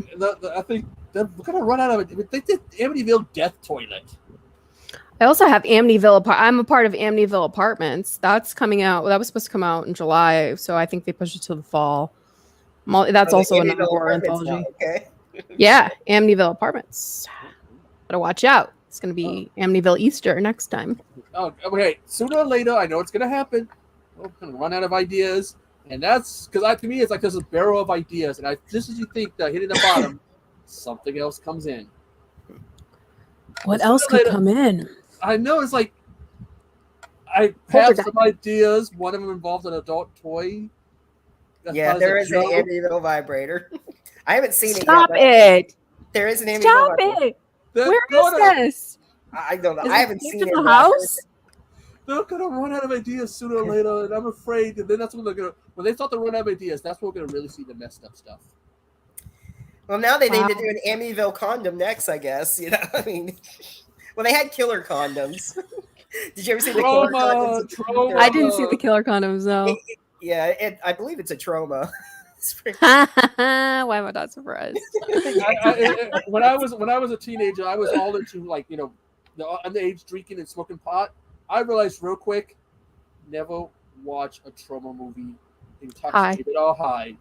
I think they're gonna run out of it. They did Amityville Death Toilet. I also have Amityville. I'm a part of Amityville Apartments. That's coming out. That was supposed to come out in July, so I think they pushed it to the fall. That's also another horror anthology. Now, okay. Yeah, Amityville Apartments. Gotta watch out. It's gonna be Amityville Easter next time. Oh, okay. Sooner or later, I know it's gonna happen. We're gonna run out of ideas, and that's because to me, it's like there's a barrel of ideas, and just as you think that hitting the bottom, something else comes in. What else could come in? I know it's like I have some ideas. One of them involves an adult toy. Yeah, there is an Amityville vibrator. I haven't seen Stop it yet. it. There is an Amityville Stop vibrator. it. Where is this? I don't know. Is I haven't seen it. In the house? They're gonna run out of ideas sooner or later, and I'm afraid that then that's when they're gonna. When they start to run out of ideas, that's when we're gonna really see the messed up stuff. Well, now they need to do an Amityville condom next, I guess. You know, I mean, well, they had killer condoms. Did you ever see the killer condoms? Trauma. I didn't see the killer condoms, though. Yeah, I believe it's a trauma. Why am I not surprised? When I was a teenager, I was all into like the underage drinking and smoking pot. I realized real quick, never watch a trauma movie intoxicated or high.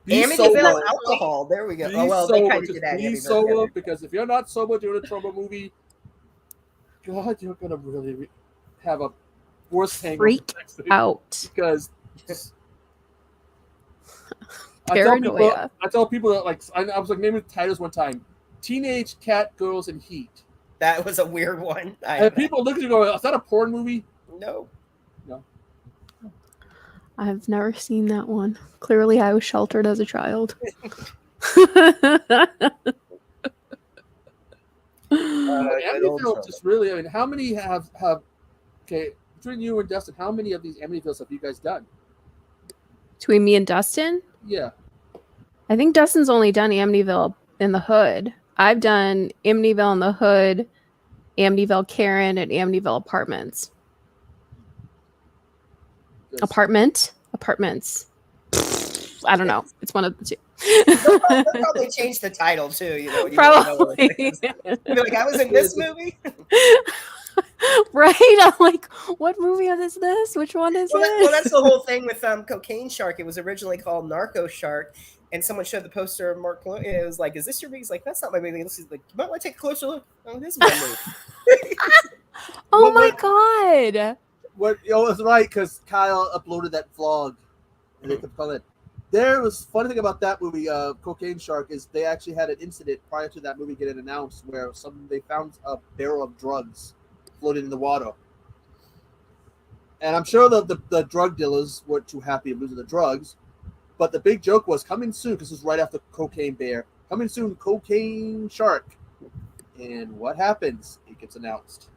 Amityville alcohol. There we go. Oh well, they kind of did that. Be sober, because if you're not sober during a trauma movie, God, you're gonna really have a worse hangover. Freak out. Because Paranoia. I tell people that I was like naming the titles one time: Teenage Cat Girls in Heat. That was a weird one. And people look at you and go, "Is that a porn movie?" No. I've never seen that one. Clearly, I was sheltered as a child. Amityville just really. I mean, how many have? Okay, between you and Dustin, how many of these Amityvilles have you guys done? Between me and Dustin? Yeah. I think Dustin's only done Amityville in the Hood. I've done Amityville in the Hood, Amityville Karen, and Amityville Apartments. Apartments. I don't know. It's one of the two. They'll probably change the title too. You know, probably. Like, I was in this movie. Right? I'm like, what movie is this? Which one is it? Well, that's the whole thing with Cocaine Shark. It was originally called Narco Shark, and someone showed the poster of Mark Clooney, and it was like, "Is this your movie?" He's like, "That's not my movie." He's like, "You might want to take a closer look on this movie." Oh my god! It's right because Kyle uploaded that vlog, and they kept calling it. There was funny thing about that movie, Cocaine Shark, is they actually had an incident prior to that movie getting announced where they found a barrel of drugs floated in the water. And I'm sure the drug dealers weren't too happy of losing the drugs, but the big joke was coming soon, because this was right after Cocaine Bear. Coming soon, Cocaine Shark. And what happens? It gets announced.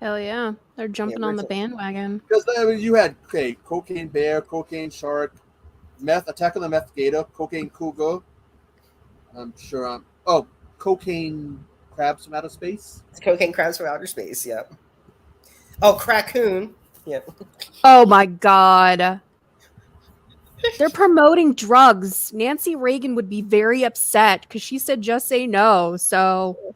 Hell yeah. They're jumping on the bandwagon. Because you had Cocaine Bear, Cocaine Shark, Attack on the Meth Gator, Cocaine Cougar. I'm sure Cocaine Crabs from Outer Space. Cocaine Crabs from Outer Space, yeah. Oh, Crackoon. Yeah. Oh my god. They're promoting drugs. Nancy Reagan would be very upset because she said just say no. So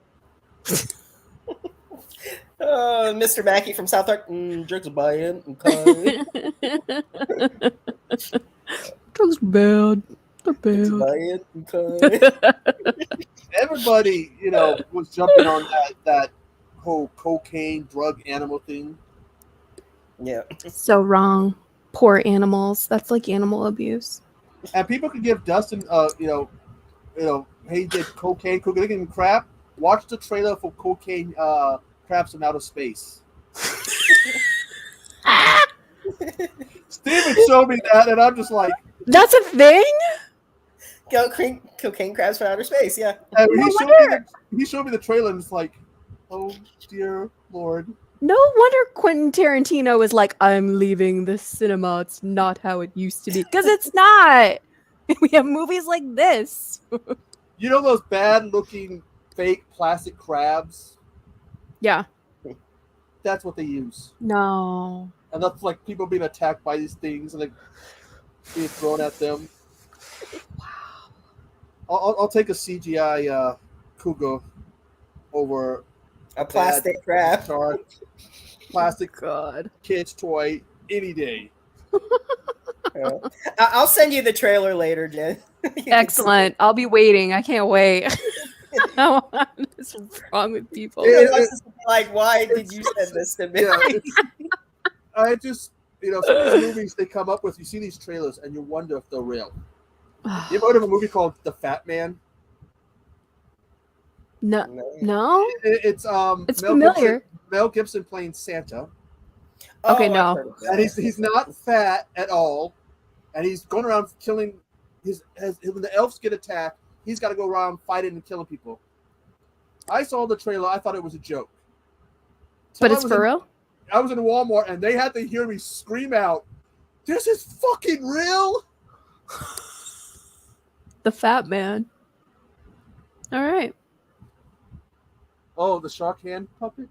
Mr. Mackey from South Park. Drugs are bad. Okay. Drugs are bad. They're bad. Okay. Everybody, was jumping on that whole cocaine drug animal thing. Yeah. So wrong. Poor animals. That's like animal abuse. And people could give Dustin, hey, did cocaine crap. Watch the trailer for Cocaine Crabs from Outer Space. Steven showed me that, and I'm just like, that's a thing? Cocaine Crabs from Outer Space, yeah. And he showed me the trailer, and it's like, oh dear Lord. No wonder Quentin Tarantino was like, I'm leaving the cinema. It's not how it used to be. Because it's not. We have movies like this. You know those bad-looking fake plastic crabs? Yeah. That's what they use. No. And that's like people being attacked by these things and like being thrown at them. I'll take a CGI cougar over A plastic crab. shark, plastic God. kid's toy any day. I'll send you the trailer later, Jen. Excellent. I'll be waiting. I can't wait. What's wrong with people? Like, why did you send this to me? Yeah, I just, some of these movies they come up with, you see these trailers and you wonder if they're real. You ever heard of a movie called The Fat Man? No. It's familiar. Mel Gibson playing Santa. Okay, no. And he's not fat at all, and he's going around killing when the elves get attacked, he's got to go around fighting and killing people. I saw the trailer. I thought it was a joke. But it's for real? I was in Walmart, and they had to hear me scream out, "This is fucking real!" The Fat Man. All right. Oh, the shark hand puppet?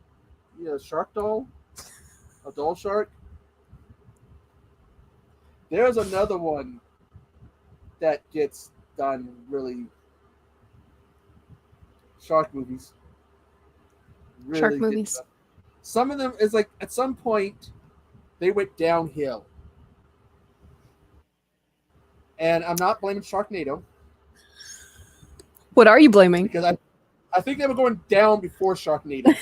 Yeah, shark doll? A doll shark? There's another one that gets done really. Shark movies. Really Shark movies. Done. Some of them is like at some point they went downhill. And I'm not blaming Sharknado. What are you blaming? Because I think they were going down before Sharknado.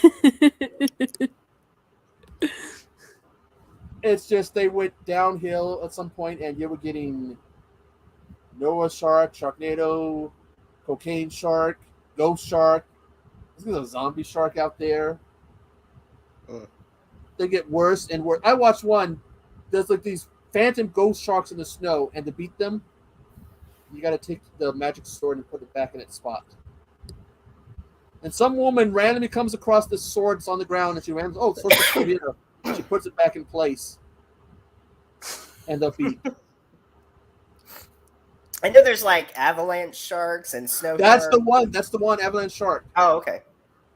It's just they went downhill at some point, and you were getting Noah Shark, Sharknado, Cocaine Shark, Ghost Shark. There's a zombie shark out there. They get worse and worse. I watched one. There's like these phantom ghost sharks in the snow, and to beat them, you got to take the magic sword and put it back in its spot. And some woman randomly comes across this sword that's on the ground, and she randomly, it's supposed to put it in. She puts it back in place, and they'll beat. I know there's like avalanche sharks and snow. That's sharks. the one. That's the one. Avalanche shark. Oh, okay.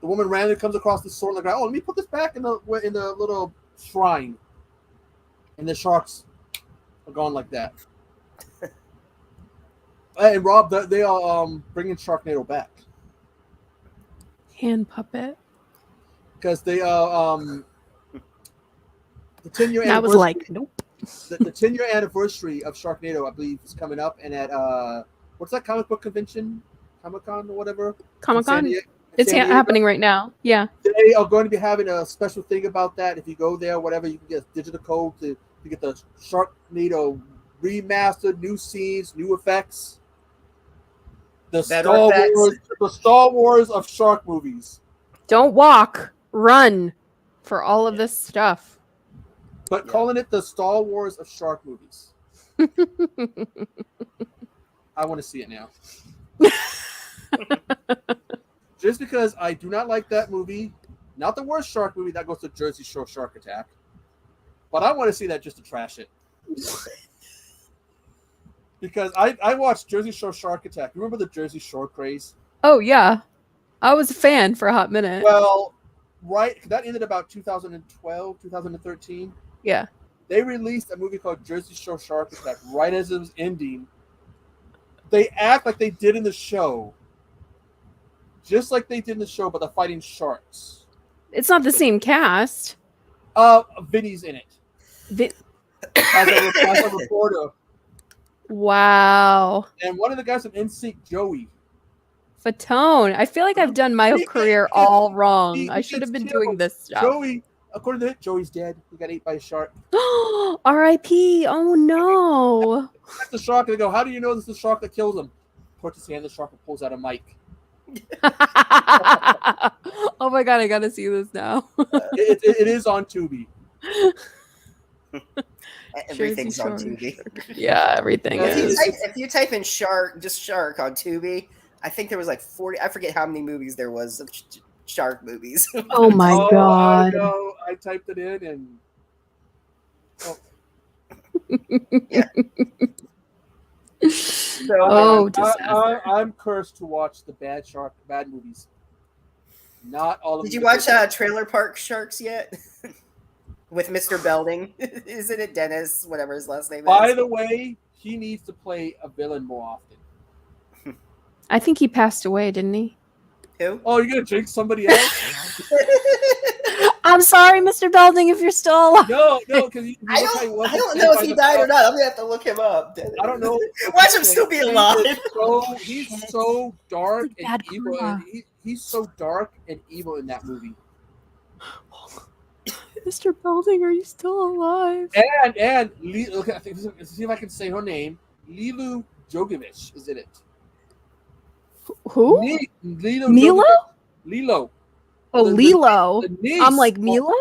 The woman randomly comes across the sword on the ground. Oh, let me put this back in the little shrine, and the sharks are gone like that. And Rob, they are bringing Sharknado back. Hand puppet. Because they are the 10-year anniversary. I was like, nope. The 10-year anniversary of Sharknado, I believe, is coming up, and at what's that comic book convention, Comic-Con or whatever? Comic-Con. It's happening right now. Yeah. They are going to be having a special thing about that. If you go there, whatever, you can get a digital code to get the Sharknado remastered, new scenes, new effects. The Star Wars of shark movies. Don't walk, run for all of this stuff. But calling it the Star Wars of shark movies. I want to see it now. Just because I do not like that movie. Not the worst shark movie, that goes to Jersey Shore Shark Attack. But I want to see that just to trash it. Because I watched Jersey Shore Shark Attack. You remember the Jersey Shore craze? Oh, yeah. I was a fan for a hot minute. Well, right. That ended about 2012, 2013. Yeah. They released a movie called Jersey Shore Shark Attack right as it was ending. They act like they did in the show. Just like they did in the show, but they're fighting sharks. It's not the same cast. Vinny's in it. As a reporter. Wow. And one of the guys from NSYNC, Joey. Fatone. I feel like I've done my career all wrong. I should have been doing this stuff. Joey, according to it, Joey's dead. He got ate by a shark. R.I.P. Oh, no. That's the shark. And they go, how do you know this is the shark that kills him? Puts his hand in the shark and pulls out a mic. Oh, my God. I got to see this now. It is on Tubi. Everything's on Tubi. Yeah, everything is. If you type in shark on Tubi, I think there was like 40. I forget how many movies there was of shark movies. Oh my God! I typed it in and. Yeah. So, I'm cursed to watch the bad movies. Not all of them. Did you watch Trailer Park Sharks yet? with Mr. Belding. Isn't it Dennis? Whatever his last name is. By the way, he needs to play a villain more often. I think he passed away, didn't he? Who? Oh, you're gonna jinx somebody else? I'm sorry, Mr. Belding, if you're still alive. No, because I don't know if he died or not. I'm gonna have to look him up. I don't know. Watch him still be alive. He's so dark and Bad evil. karma. And he's so dark and evil in that movie. Mr. Belding, are you still alive? And look, let's see if I can say her name. Lilu Jokovic is in it. Who? Lilo. Milo? Jokovic. Lilo. Oh, Lilo. The niece. I'm like, Milo?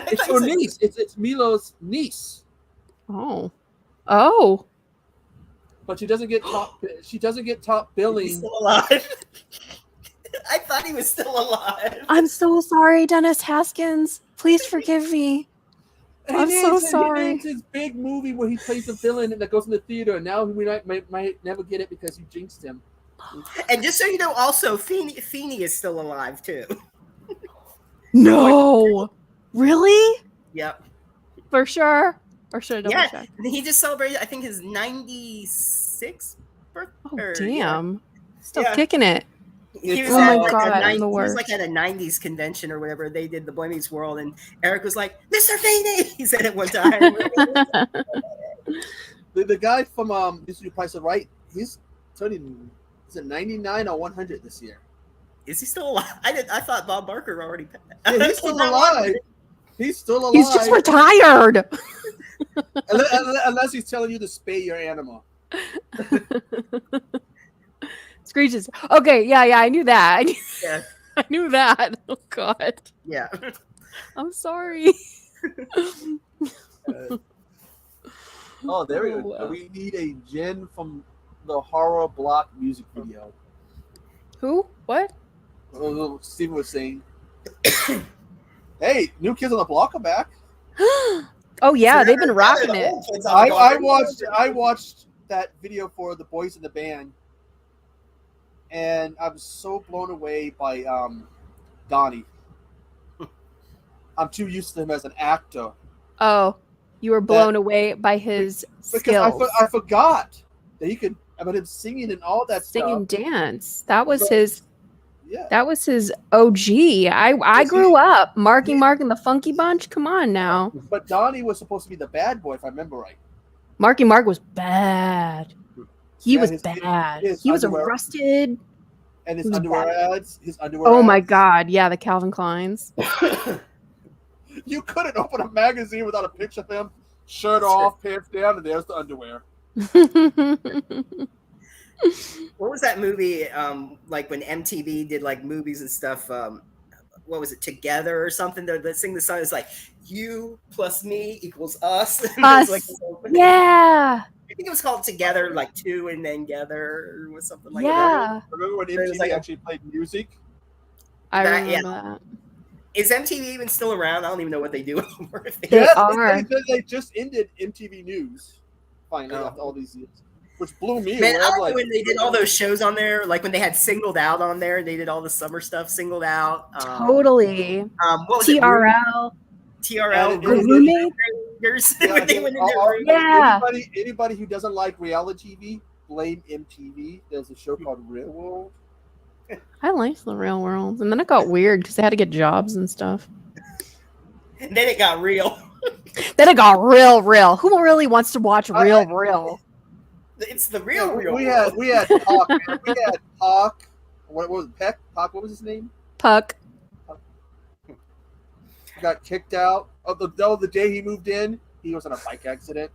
It's her niece. It's Milo's niece. Oh. Oh. But she doesn't get top. She doesn't get top billing. He's still alive. I thought he was still alive. I'm so sorry, Dennis Haskins. Please forgive me. I'm so sorry. It's his big movie where he plays the villain that goes in the theater, and now we might never get it because you jinxed him. And just so you know, also Feeney is still alive too. No. Really? Yep. For sure? Or should I double check? He just celebrated, I think, his 96th birthday. Oh, damn. Yeah. Still kicking it. He was Oh my at, God, like, I'm the he was worst. like at a 90s convention or whatever. They did the Boy Meets World, and Eric was like, Mr. Feeney! He said it one time. The guy from This Is Your Price of Right, he's turning, is it 99 or 100 this year? Is he still alive? I thought Bob Barker already passed. Yeah, he's still alive. He's still alive. He's just retired. Unless he's telling you to spay your animal. Screeches. Okay, yeah, I knew that. Yeah. I knew that. Oh God. Yeah. I'm sorry. Oh, there we go. Wow. We need a Jen from the Horror Block music video. Who? What? Steven was saying. Hey, New Kids on the Block are back. Oh yeah, they've been rocking it. I watched that video for the boys in the band, and I was so blown away by Donnie. I'm too used to him as an actor. Oh, you were blown away by his Because skills. I forgot that he could. About him singing and all that Sing and stuff. dance. That was his. Yeah. That was his OG. I grew up. Marky Mark and the Funky Bunch. Come on now. But Donnie was supposed to be the bad boy, if I remember right. Marky Mark was bad. He was bad. He was underwear, arrested. And his He was underwear bad. ads. His underwear. Oh my ads. God. Yeah, the Calvin Kleins. You couldn't open a magazine without a picture of him, shirt off, pants down, and there's the underwear. What was that movie? Like when MTV did like movies and stuff. What was it? Together or something? They sing the song. It's like you plus me equals us. Us. Like, Yeah. I think it was called Together, like two and then together, or something like that. Yeah. Remember when It was MTV like actually played music? I That- remember that. Is MTV even still around? I don't even know what they do anymore. They are. They just ended MTV News finally after all these years, which blew me Man, away. I I'm like when they did all those shows on there, like when they had Singled Out on there, they did all the summer stuff singled out. Totally. What was it? TRL. TRL. Roommate? When they went in their room. Yeah. Anybody who doesn't like reality TV, blame MTV. There's a show called Real World. I liked the Real World. And then it got weird because they had to get jobs and stuff. And then it got real. Then it got real. Who really wants to watch real? It's the real We world. had Hawk. Man. We had Hawk. What was it? Peck? Hawk. What was his name? Puck. Got kicked out. Oh, the day he moved in, he was in a bike accident.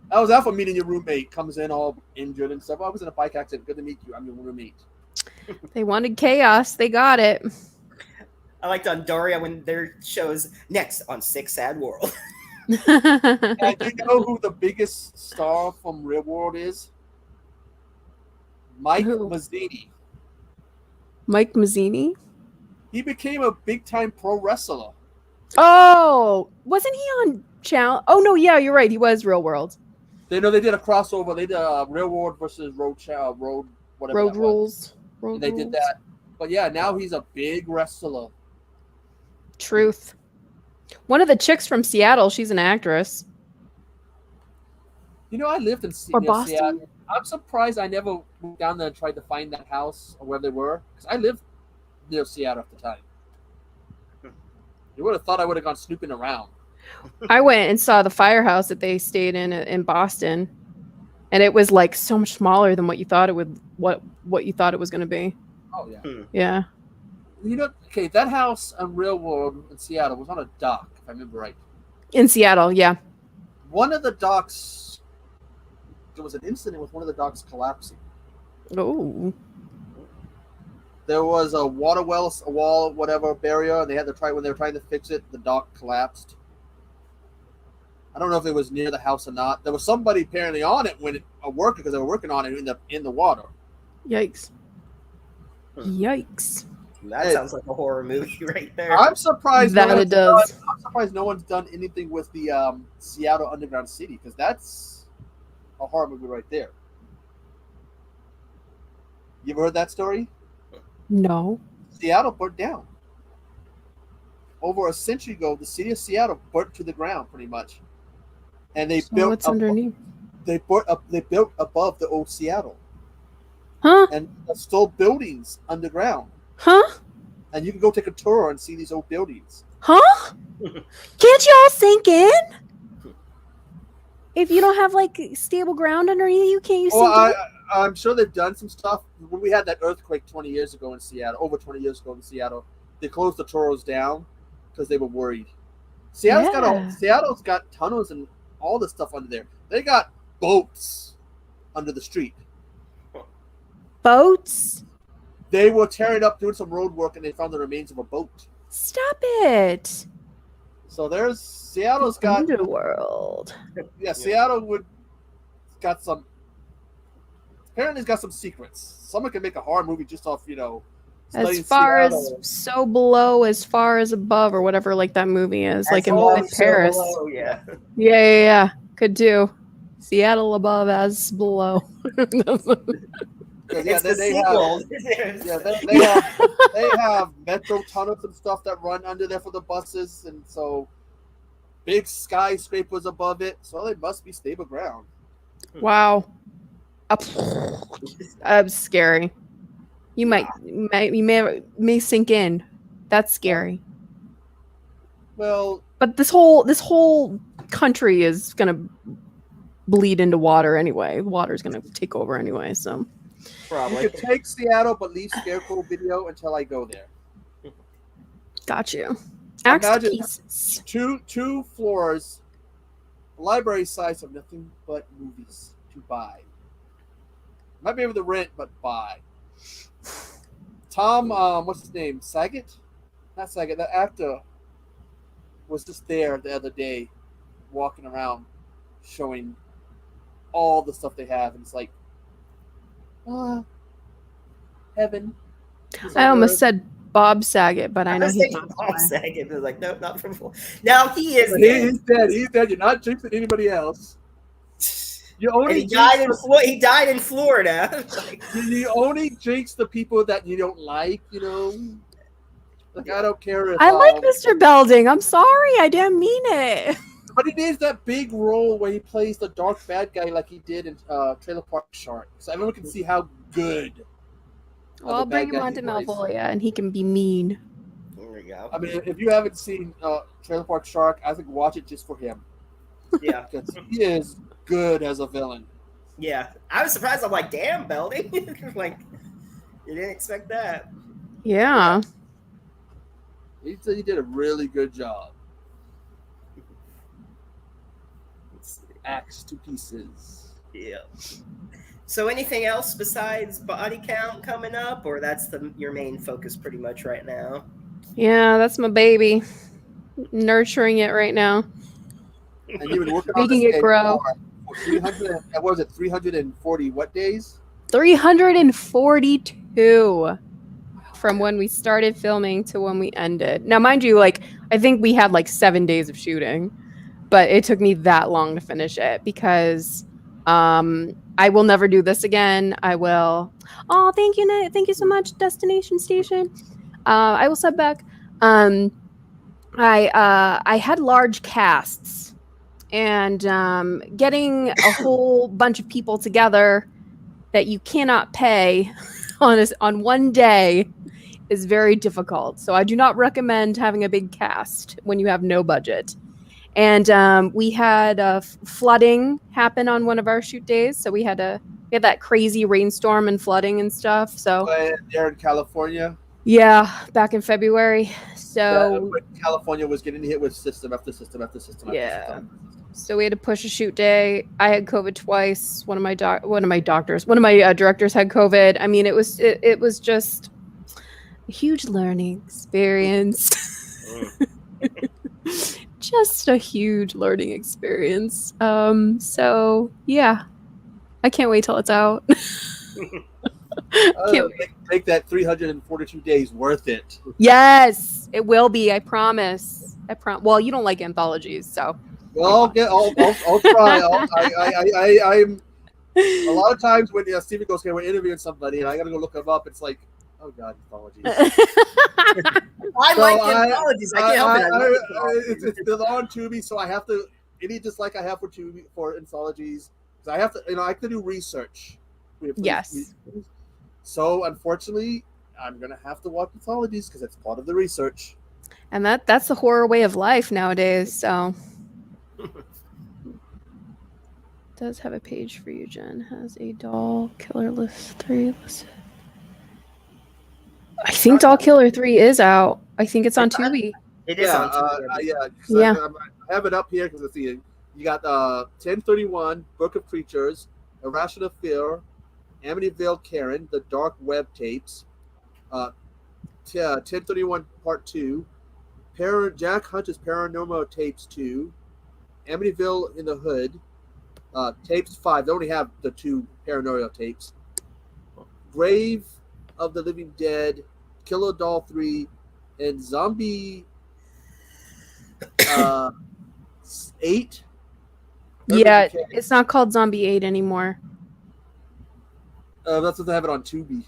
I was out for meeting your roommate. Comes in all injured and stuff. I was in a bike accident. Good to meet you. I'm your roommate. They wanted chaos. They got it. I liked on Daria when their shows next on Sick Sad World. And do you know who the biggest star from Real World is? Mike Who? Mazzini. Mike Mazzini? He became a big-time pro wrestler. Oh, wasn't he on Challenge? Oh, no, yeah, you're right. He was Real World. They did a crossover. They did Real World versus Road whatever. Road that was. Rules. And they did that. But yeah, now he's a big wrestler. Truth. One of the chicks from Seattle, she's an actress. You know, I lived in Or Boston? Seattle. I'm surprised I never went down there and tried to find that house or where they were. Because I lived near Seattle at the time. You would have thought I would have gone snooping around. I went and saw the firehouse that they stayed in Boston. And it was like so much smaller than what you thought it would what you thought it was gonna be. Oh yeah. Yeah. You know, okay, that house on Real World in Seattle was on a dock, if I remember right. In Seattle, yeah. One of the docks, there was an incident with one of the docks collapsing. Oh. There was a water well, a wall, whatever, barrier, and they had to try, when they were trying to fix it, the dock collapsed. I don't know if it was near the house or not. There was somebody apparently on it when a worker, because they were working on it in the water. Yikes. Yikes. That sounds like a horror movie right there. I'm surprised that it does. I'm surprised no one's done anything with the Seattle Underground City, because that's a horror movie right there. You ever heard that story? No. Seattle burnt down. Over a century ago, the city of Seattle burnt to the ground, pretty much. And they built what's underneath? They built above the old Seattle. Huh? And there's still buildings underground. Huh? And you can go take a tour and see these old buildings. Huh? Can't y'all sink in? If you don't have like stable ground underneath you, can't you sink in? I'm sure they've done some stuff. When we had that earthquake 20 years ago in Seattle, over 20 years ago in Seattle, they closed the tours down because they were worried. Seattle's got tunnels and all this stuff under there. They got boats under the street. Boats? They were tearing up, doing some road work, and they found the remains of a boat. Stop it. So Seattle's got Underworld. Yeah, Seattle got some. Apparently, it's got some secrets. Someone can make a horror movie just off, as far Seattle. As so below, as far as above, or whatever, like that movie is, as like in Paris. Below, yeah. Yeah. Could do. Seattle above as below. It's the sequel. They have metro tunnels and stuff that run under there for the buses, and so big skyscrapers above it. So they must be stable ground. Wow. Scary. You may sink in. That's scary. Well, but this whole country is gonna bleed into water anyway. Water's gonna take over anyway. So probably you could take Seattle, but leave Scarecrow video until I go there. Got you. Imagine two floors, library size of nothing but movies to buy. Might be able to rent, but buy. Tom, what's his name? Saget? Not Saget. The actor was just there the other day, walking around, showing all the stuff they have, and it's like, heaven. I almost said Bob Saget, but I know he's not Bob Saget. They're like, nope, not from. Now he is. He's dead. He's dead. You're not jinxing anybody else. You only he died in Florida. You only jinx the people that you don't like, Like, I don't care if I like Mr. Belding. I'm sorry, I didn't mean it. But it is that big role where he plays the dark bad guy like he did in Trailer Park Shark. So everyone can see how good. Well, I'll bring him onto Malvolia and he can be mean. There we go. I mean, if you haven't seen Trailer Park Shark, I think watch it just for him. Yeah. Because he is good as a villain. Yeah. I was surprised. I'm like, damn, Belding. Like, you didn't expect that. Yeah. He did a really good job. Axe to pieces. Yeah. So anything else besides body count coming up, or that's your main focus pretty much right now? Yeah, that's my baby. Nurturing it right now. And you've been working making it grow. For 300, what was it, 340 what days? 342 from when we started filming to when we ended. Now, mind you, like, I think we had like 7 days of shooting, but it took me that long to finish it because I will never do this again. I will. Oh, thank you, thank you so much, Destination Station. I will sub back. I had large casts, and getting a whole bunch of people together that you cannot pay on one day is very difficult. So I do not recommend having a big cast when you have no budget. And we had flooding happen on one of our shoot days, so we had that crazy rainstorm and flooding and stuff. So there in California. Yeah, back in February. So California was getting hit with system after system after system. Yeah. So we had to push a shoot day. I had COVID twice. One of my directors had COVID. I mean, it was just a huge learning experience. Just a huge learning experience. So yeah, I can't wait till it's out. Make that 342 days worth it. Yes, it will be. I promise. Well, you don't like anthologies, so. Well, I'll try. I'm a lot of times when Steven goes, "Okay, we're interviewing somebody," and I gotta go look them up. It's like, oh god, anthologies. I like anthologies. I can't help it. It's on Tubi, so I have to. Any dislike I have for Tubi for anthologies, because I have to. I have to do research. Yes. So unfortunately, I'm gonna have to watch anthologies because it's part of the research. And that's the horror way of life nowadays. So. Does have a page for you, Jen. Has a Doll Killer List 3 listed. I think Doll Killer 3 is out. I think it's on Tubi. It is on Tubi. Yeah. I have it up here because you got 1031, Book of Creatures, Irrational Fear, Amityville Karen, The Dark Web Tapes, 1031 Part 2, Jack Hunter's Paranormal Tapes 2, Amityville in the Hood, Tapes 5. They only have the 2 Paranormal tapes. Grave of the Living Dead, Killer Doll 3, and Zombie 8. Yeah, it's not called Zombie 8 anymore. That's what they have it on Tubi.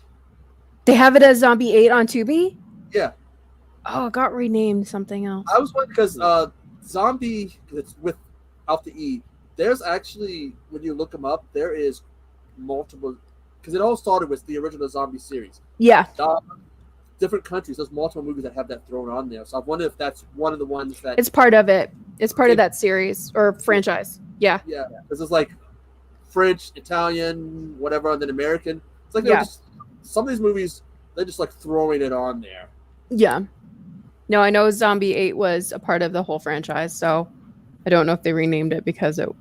They have it as Zombie 8 on Tubi? Yeah. Oh, it got renamed something else. I was wondering because Zombie, it's without the E. There's actually, when you look them up, there is multiple, because it all started with the original Zombie series. Yeah. Different countries, there's multiple movies that have that thrown on there. So I wonder if that's one of the ones that... It's part of it. It's part of that series or franchise. Yeah. Yeah, because it's like French, Italian, whatever, and then American. It's like some of these movies, they're just like throwing it on there. Yeah. No, I know Zombie 8 was a part of the whole franchise, so I don't know if they renamed it because of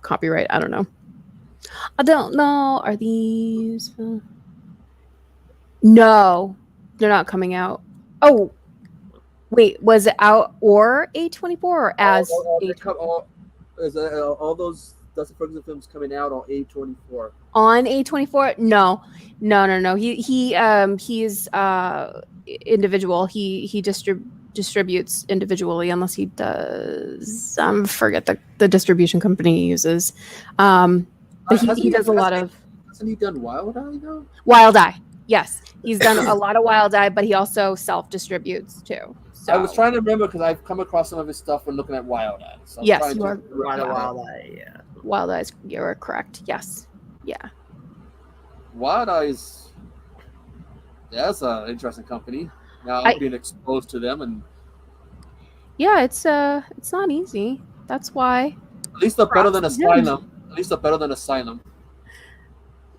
copyright. I don't know. Are these... No, they're not coming out. Oh, wait, was it out or A24 or as A24? All those Dustin Ferguson films coming out on A24. On A24? No. He's individual. He distributes individually unless he does. Forget the distribution company he uses. But he does a lot of. Hasn't he done Wild Eye though? Wild Eye, yes, he's done a lot of Wild Eye, but he also self-distributes too. So. I was trying to remember because I've come across some of his stuff when looking at Wild Eye. So yes, you are. Wild Eye, yeah. Wild Eyes, you're correct. Yes, yeah. Wild Eyes. That's an interesting company. Now I'm being exposed to them, and yeah, it's not easy. That's why. At least they're better than Asylum.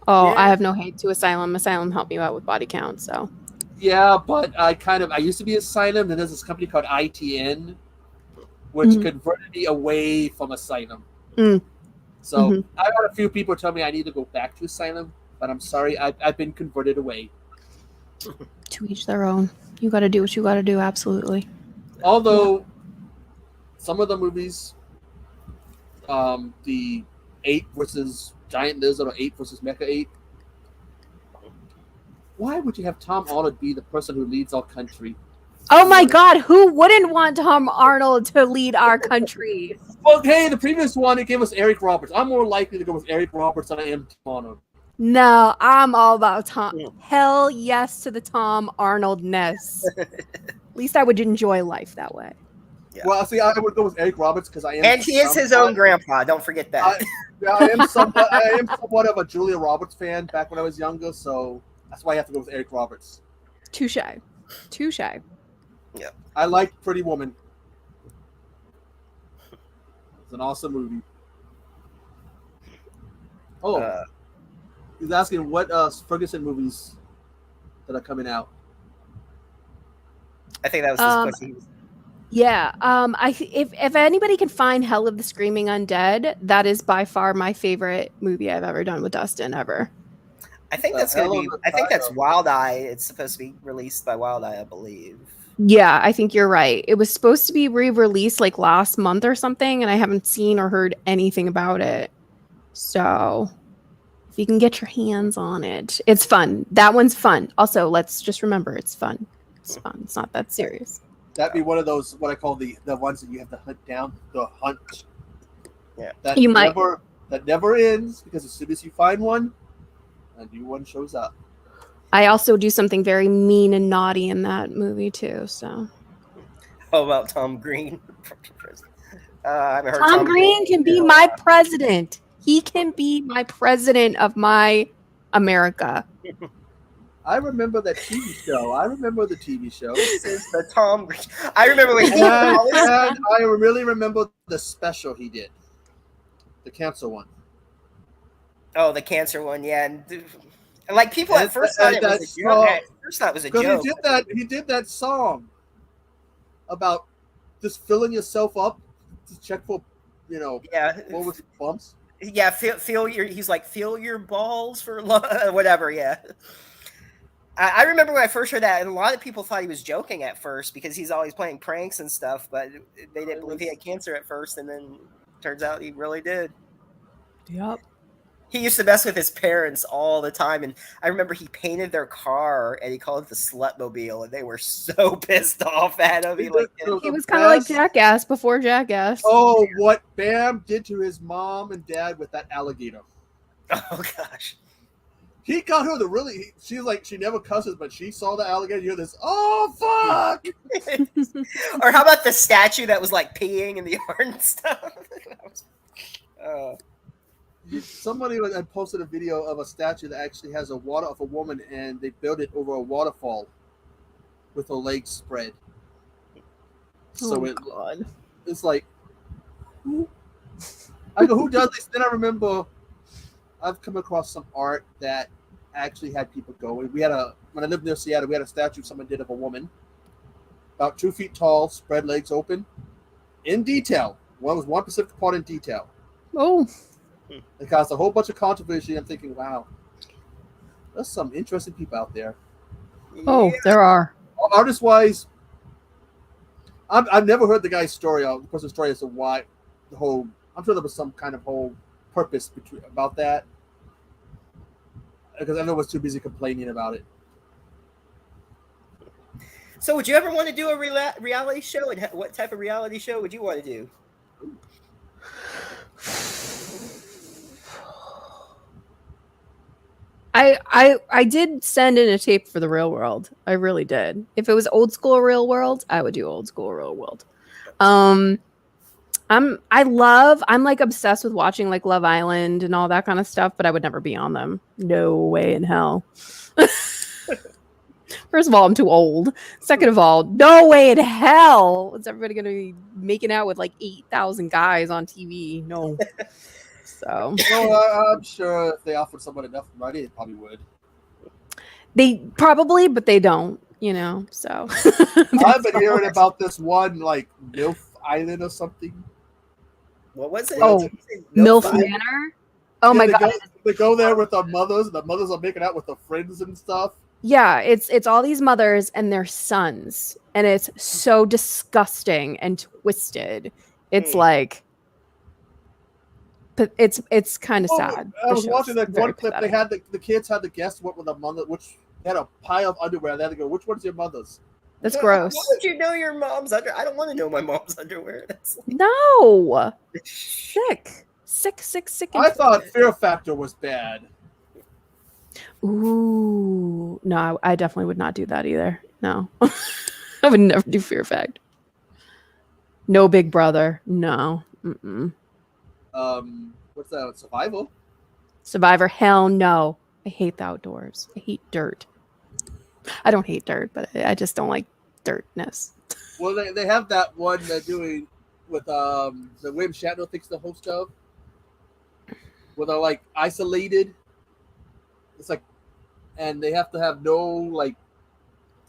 Oh, yeah. I have no hate to Asylum. Asylum helped me out with body count, so. Yeah, but I used to be Asylum, and there's this company called ITN, which converted me away from Asylum. So I had a few people tell me I need to go back to Asylum, but I'm sorry, I've been converted away. To each their own. You got to do what you got to do, absolutely. Although some of the movies, the 8 versus Giant Lizard or 8 versus Mecha 8, why would you have Tom Arnold be the person who leads our country? Oh my God, who wouldn't want Tom Arnold to lead our country? Well, hey, the previous one, it gave us Eric Roberts. I'm more likely to go with Eric Roberts than I am Tom Arnold. No, I'm all about Tom. Hell yes to the Tom Arnold-ness. At least I would enjoy life that way. Yeah. Well, see, I would go with Eric Roberts because I am. And he is his own grandpa. Don't forget that. I am somewhat of a Julia Roberts fan back when I was younger, so that's why I have to go with Eric Roberts. Touche. Yeah. I like Pretty Woman. It's an awesome movie. Oh, he's asking what Ferguson movies that are coming out. I think that was his question. Yeah. If anybody can find Hell of the Screaming Undead, that is by far my favorite movie I've ever done with Dustin ever. I think that's going to be. I think that's Wild Eye. It's supposed to be released by Wild Eye, I believe. Yeah, I think you're right. It was supposed to be re-released like last month or something, and I haven't seen or heard anything about it. So, if you can get your hands on it, it's fun. That one's fun. Also, let's just remember, it's fun. It's fun. It's not that serious. That'd be one of those what I call the ones that you have to hunt down. The hunt. Yeah. That never ends because as soon as you find one, a new one shows up. I also do something very mean and naughty in that movie too. So, how about Tom Green? I haven't heard Tom Green can be my president. He can be my president of my America. I remember that TV show. I remember the TV show. This is the Tom Green. I remember when and I really remember the special he did. The cancer one. Oh, the cancer one, yeah. And like people at first thought it was a joke. First thought it was a joke. He did that song about just filling yourself up to check for, what was it, bumps? Yeah, feel your. He's like, feel your balls for whatever. Yeah. I remember when I first heard that, and a lot of people thought he was joking at first because he's always playing pranks and stuff, but they didn't believe he had cancer at first, and then turns out he really did. Yep. He used to mess with his parents all the time, and I remember he painted their car, and he called it the Slutmobile, and they were so pissed off at him. He was kind of like Jackass before Jackass. Oh, what Bam did to his mom and dad with that alligator. Oh, gosh. He got her to really. She's like, she never cusses, but she saw the alligator. You hear this? Oh fuck! Or how about the statue that was like peeing in the yard and stuff? Somebody had posted a video of a statue that actually has a water of a woman, and they built it over a waterfall with her legs spread. So it's like, I go, who does this? Then I remember. I've come across some art that actually had people going. When I lived near Seattle, we had a statue someone did of a woman, about 2 feet tall, spread legs open, in detail. One was one specific part in detail. Oh, it caused a whole bunch of controversy. I'm thinking, wow, there's some interesting people out there. Oh, there are. Artist-wise, I've never heard the guy's story, the person's story as to why the whole. I'm sure there was some kind of whole purpose about that, because everyone was too busy complaining about it. So would you ever want to do a reality show, and what type of reality show would you want to do? I did send in a tape for the Real World. I really did. If it was old school Real World, I would do old school Real World. I'm like obsessed with watching like Love Island and all that kind of stuff, but I would never be on them. No way in hell. First of all, I'm too old. Second of all, no way in hell is everybody going to be making out with like 8,000 guys on TV. No. So. Well, I'm sure if they offered someone enough money, they probably would. They probably, but they don't, so. I've been hearing about this one, like MILF Island or something. What was it? Oh, MILF Manor? Oh, my God. They go there with their mothers, and the mothers are making out with their friends and stuff. Yeah, it's all these mothers and their sons, and it's so disgusting and twisted. It's like, but it's kind of sad. I was watching that one clip. They had the kids had to guess what was the mother, which they had a pile of underwear. They had to go, which one's your mother's? That's gross. Why would you know your mom's underwear? I don't want to know my mom's underwear. No, sick. I thought Fear Factor was bad. Ooh, no, I definitely would not do that either. No. I would never do Fear Factor. No Big Brother. No. Mm-mm. What's that? Survival? Survivor. Hell no. I hate the outdoors. I hate dirt. I don't hate dirt, but I just don't like dirtness. Well, they have that one they're doing with the William Shatner thinks the host of, where they're like isolated. It's like, and they have to have no like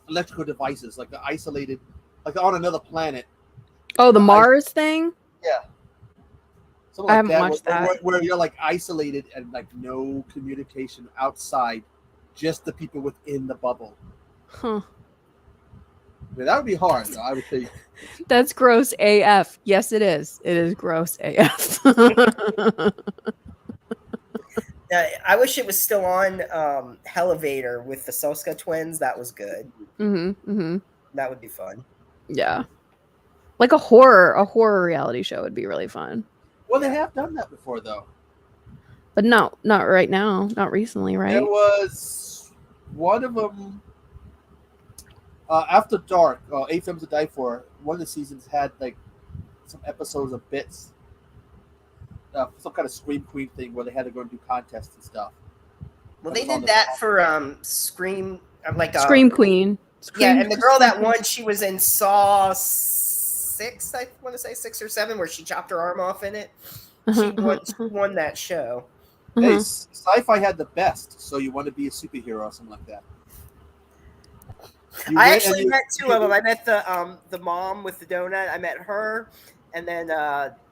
electrical devices, like they're isolated, like they're on another planet. Oh, the Mars thing? Yeah. Something I like haven't watched that. where you're like isolated and like no communication outside, just the people within the bubble. Huh. I mean, that would be hard, though, I would think. That's gross AF. Yes, it is. It is gross AF. I wish it was still on Elevator with the Soska twins. That was good. That would be fun. Yeah. Like a horror reality show would be really fun. Well, they have done that before, though. But no, not right now. Not recently, right? There was one of them, After Dark, 8 Films to Die For. One of the seasons had like some episodes of bits. Some kind of Scream Queen thing where they had to go and do contests and stuff. Well, they did that for Scream, like Scream Queen. Yeah, and the girl that won, she was in Saw 6, I want to say 6 or 7, where she chopped her arm off in it. She won that show. Hey, sci-fi had the best, so you want to be a superhero or something like that. I actually met two of them. I met the mom with the donut. I met her, and then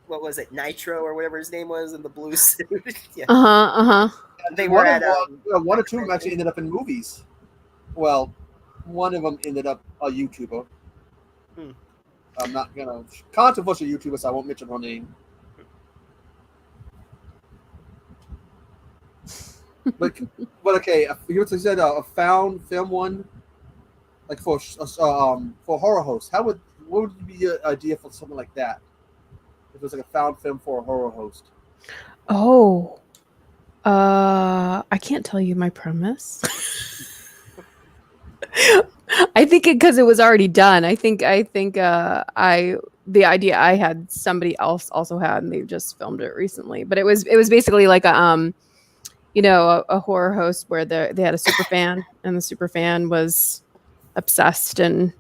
what was it, Nitro or whatever his name was in the blue suit. Yeah. They were at one or two of them actually ended up in movies. Well, one of them ended up a YouTuber. I'm not gonna controversial YouTuber, so I won't mention her name. But okay, you said a found film one, like for horror host. What would be your idea for something like that? If it was like a found film for a horror host. Oh, I can't tell you my premise. I think because it was already done. I think the idea I had somebody else also had, and they just filmed it recently. But it was basically like a a horror host where they had a super fan, and the super fan was obsessed and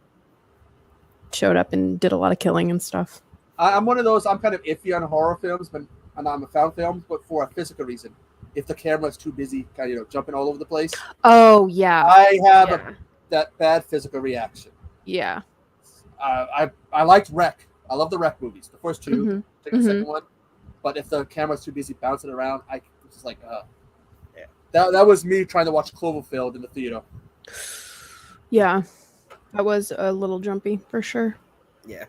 showed up and did a lot of killing and stuff. I'm one of those. I'm kind of iffy on horror films, and I'm a found films, but for a physical reason. If the camera's too busy, kind of jumping all over the place. Oh yeah, I have that bad physical reaction. Yeah. I liked Wreck. I love the Wreck movies. The first two, take the second one. But if the camera's too busy bouncing around, I was just like, That was me trying to watch Cloverfield in the theater. Yeah, that was a little jumpy for sure. Yeah.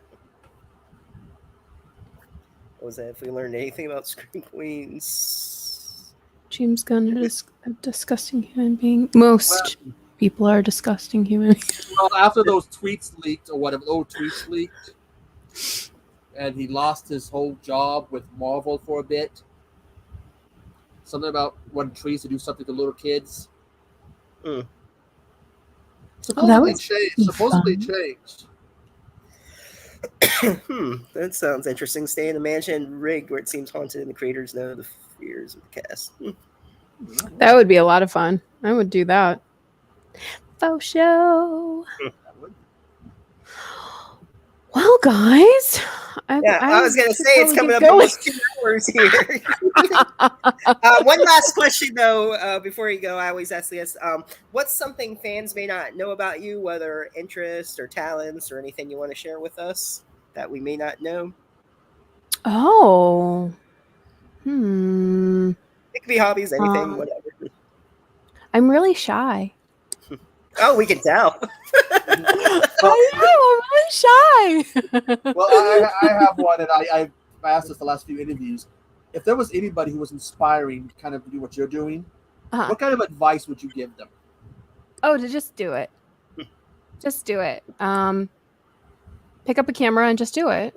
What was that? If we learned anything about Scream Queens, James Gunn is a disgusting human being. Most people are disgusting human beings. Well, after those tweets leaked or whatever, and he lost his whole job with Marvel for a bit. Something about wanting trees to do something to little kids. Supposedly changed. That sounds interesting. Stay in a mansion rigged where it seems haunted and the creators know the fears of the cast. That would be a lot of fun. I would do that. Faux show. Well, guys. I was going to say it's coming up almost 2 hours here. One last question, though, before you go. I always ask this. What's something fans may not know about you, whether interests or talents or anything you want to share with us that we may not know? Oh. It could be hobbies, anything, whatever. I'm really shy. Oh, we can tell. I know, I'm really shy. Well, I have one, and I asked this the last few interviews. If there was anybody who was inspiring to kind of do what you're doing, what kind of advice would you give them? Oh, to just do it. Just do it. Pick up a camera and just do it.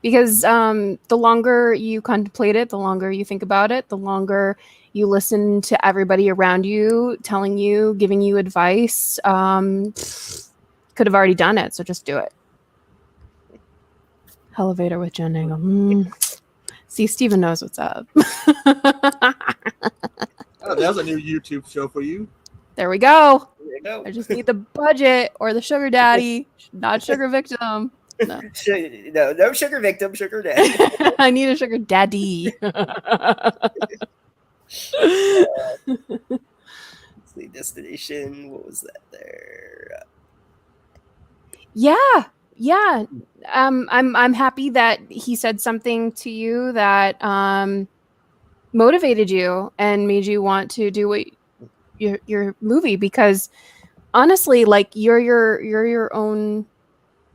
Because the longer you contemplate it, the longer you think about it, the longer you listen to everybody around you telling you, giving you advice. Because could have already done it. So just do it. Elevator with Jen Nangle. See, Steven knows what's up. Oh, there's a new YouTube show for you. There we go. There you go. I just need the budget or the sugar daddy, not sugar victim. No. No sugar victim, sugar daddy. I need a sugar daddy. Sleep destination. What was that there? Yeah. I'm happy that he said something to you that motivated you and made you want to do what your movie, because honestly, like you're your own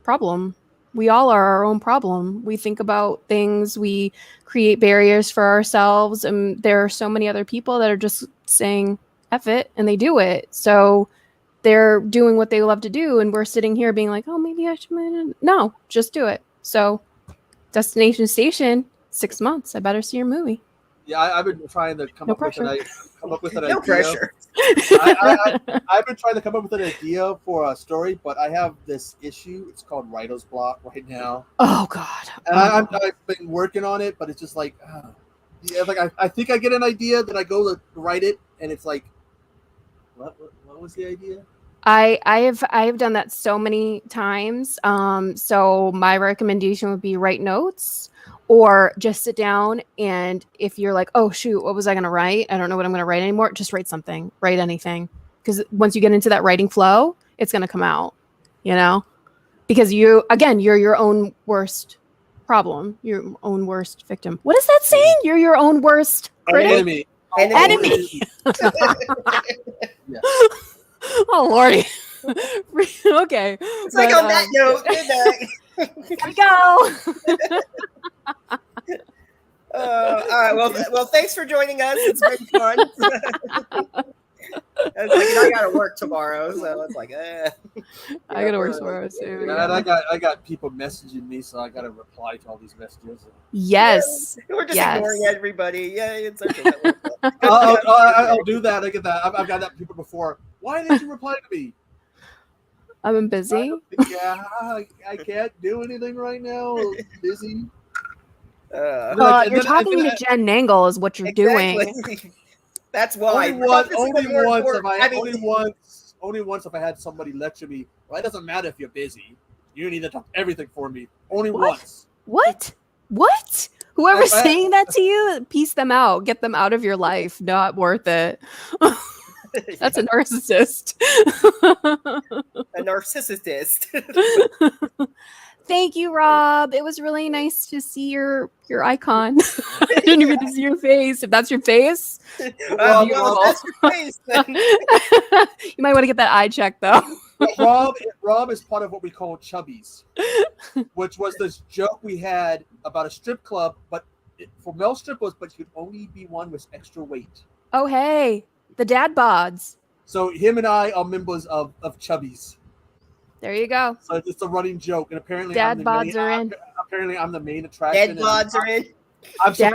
problem. We all are our own problem. We think about things, we create barriers for ourselves, and there are so many other people that are just saying F it, and they do it. So they're doing what they love to do, and we're sitting here being like, oh, maybe I should. No, just do it. So Destination Station, 6 months. I better see your movie. Yeah, I've been trying to come up with an idea. No pressure. I've been trying to come up with an idea for a story, but I have this issue. It's called writer's block right now. Oh God! And I've been working on it, but it's just like, like I think I get an idea, then I go to write it, and it's like, what was the idea? I have done that so many times. So my recommendation would be write notes, or just sit down, and if you're like, oh shoot, what was I going to write? I don't know what I'm going to write anymore. Just write something. Write anything, because once you get into that writing flow, it's going to come out. Because you're your own worst problem, your own worst victim. What is that saying? You're your own worst critic? Enemy. Yeah. Oh lordy. Okay. It's like on that note. Good Here we go. All right. Well, thanks for joining us. It's been fun. I gotta work tomorrow, so it's like, I gotta work tomorrow too. Yeah. And I got people messaging me, so I gotta reply to all these messages. Yes. We're just ignoring everybody. Yeah, it's okay. I'll do that. I get that. I've got that people before. Why didn't you reply to me? I've been busy. I can't do anything right now. Busy. You're talking to Jen Nangle is what you're doing. That's why. Only once if I had somebody lecture me. Well, it doesn't matter if you're busy. You need to talk everything for me. Only once. What? Whoever's saying that to you, piece them out. Get them out of your life. Not worth it. That's a narcissist. A narcissist. Thank you, Rob. It was really nice to see your icon. I didn't even get to see your face. If that's your face, well, that's your face. Then. You might want to get that eye checked, though. Rob is part of what we call chubbies, which was this joke we had about a strip club, but for male strippers, but you could only be one with extra weight. Oh, hey, the dad bods. So him and I are members of chubbies. There you go. So it's a running joke, and apparently dad bods are in. Apparently, I'm the main attraction. Dad bods are in. Dad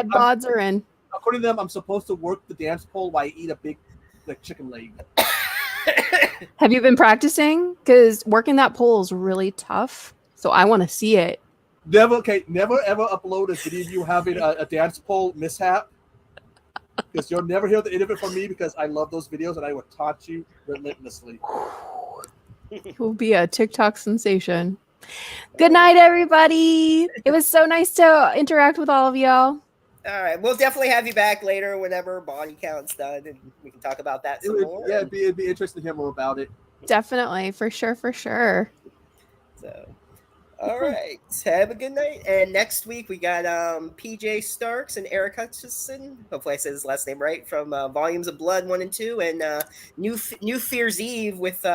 bods are in. According to them, I'm supposed to work the dance pole while I eat a big chicken leg. Have you been practicing? Because working that pole is really tough. So I want to see it. Never ever upload a video of you having a dance pole mishap. Because you'll never hear the end of it from me, because I love those videos and I will taunt you relentlessly. It will be a TikTok sensation. Good night, everybody. It was so nice to interact with all of y'all. All right, we'll definitely have you back later whenever body count's done, and we can talk about that some more. Yeah, it'd be interesting to hear more about it. Definitely, for sure. So, all right, have a good night. And next week we got PJ Starks and Eric Hutchison. Hopefully I said his last name right, from Volumes of Blood 1 and 2, and New Fear's Eve with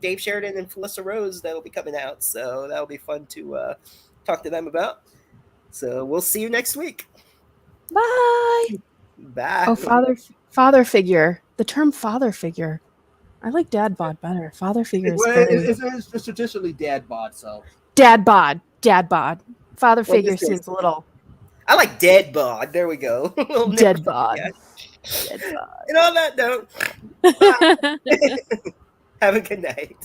Dave Sheridan and Felissa Rose that'll be coming out. So that'll be fun to talk to them about. So we'll see you next week. Bye. Oh, father figure. The term father figure. I like dad bod better. Father figure is it's traditionally dad bod, so. Dad bod. Father figure seems a little. I like dead bod. There we go. Dead bod. And on that note, Have a good night.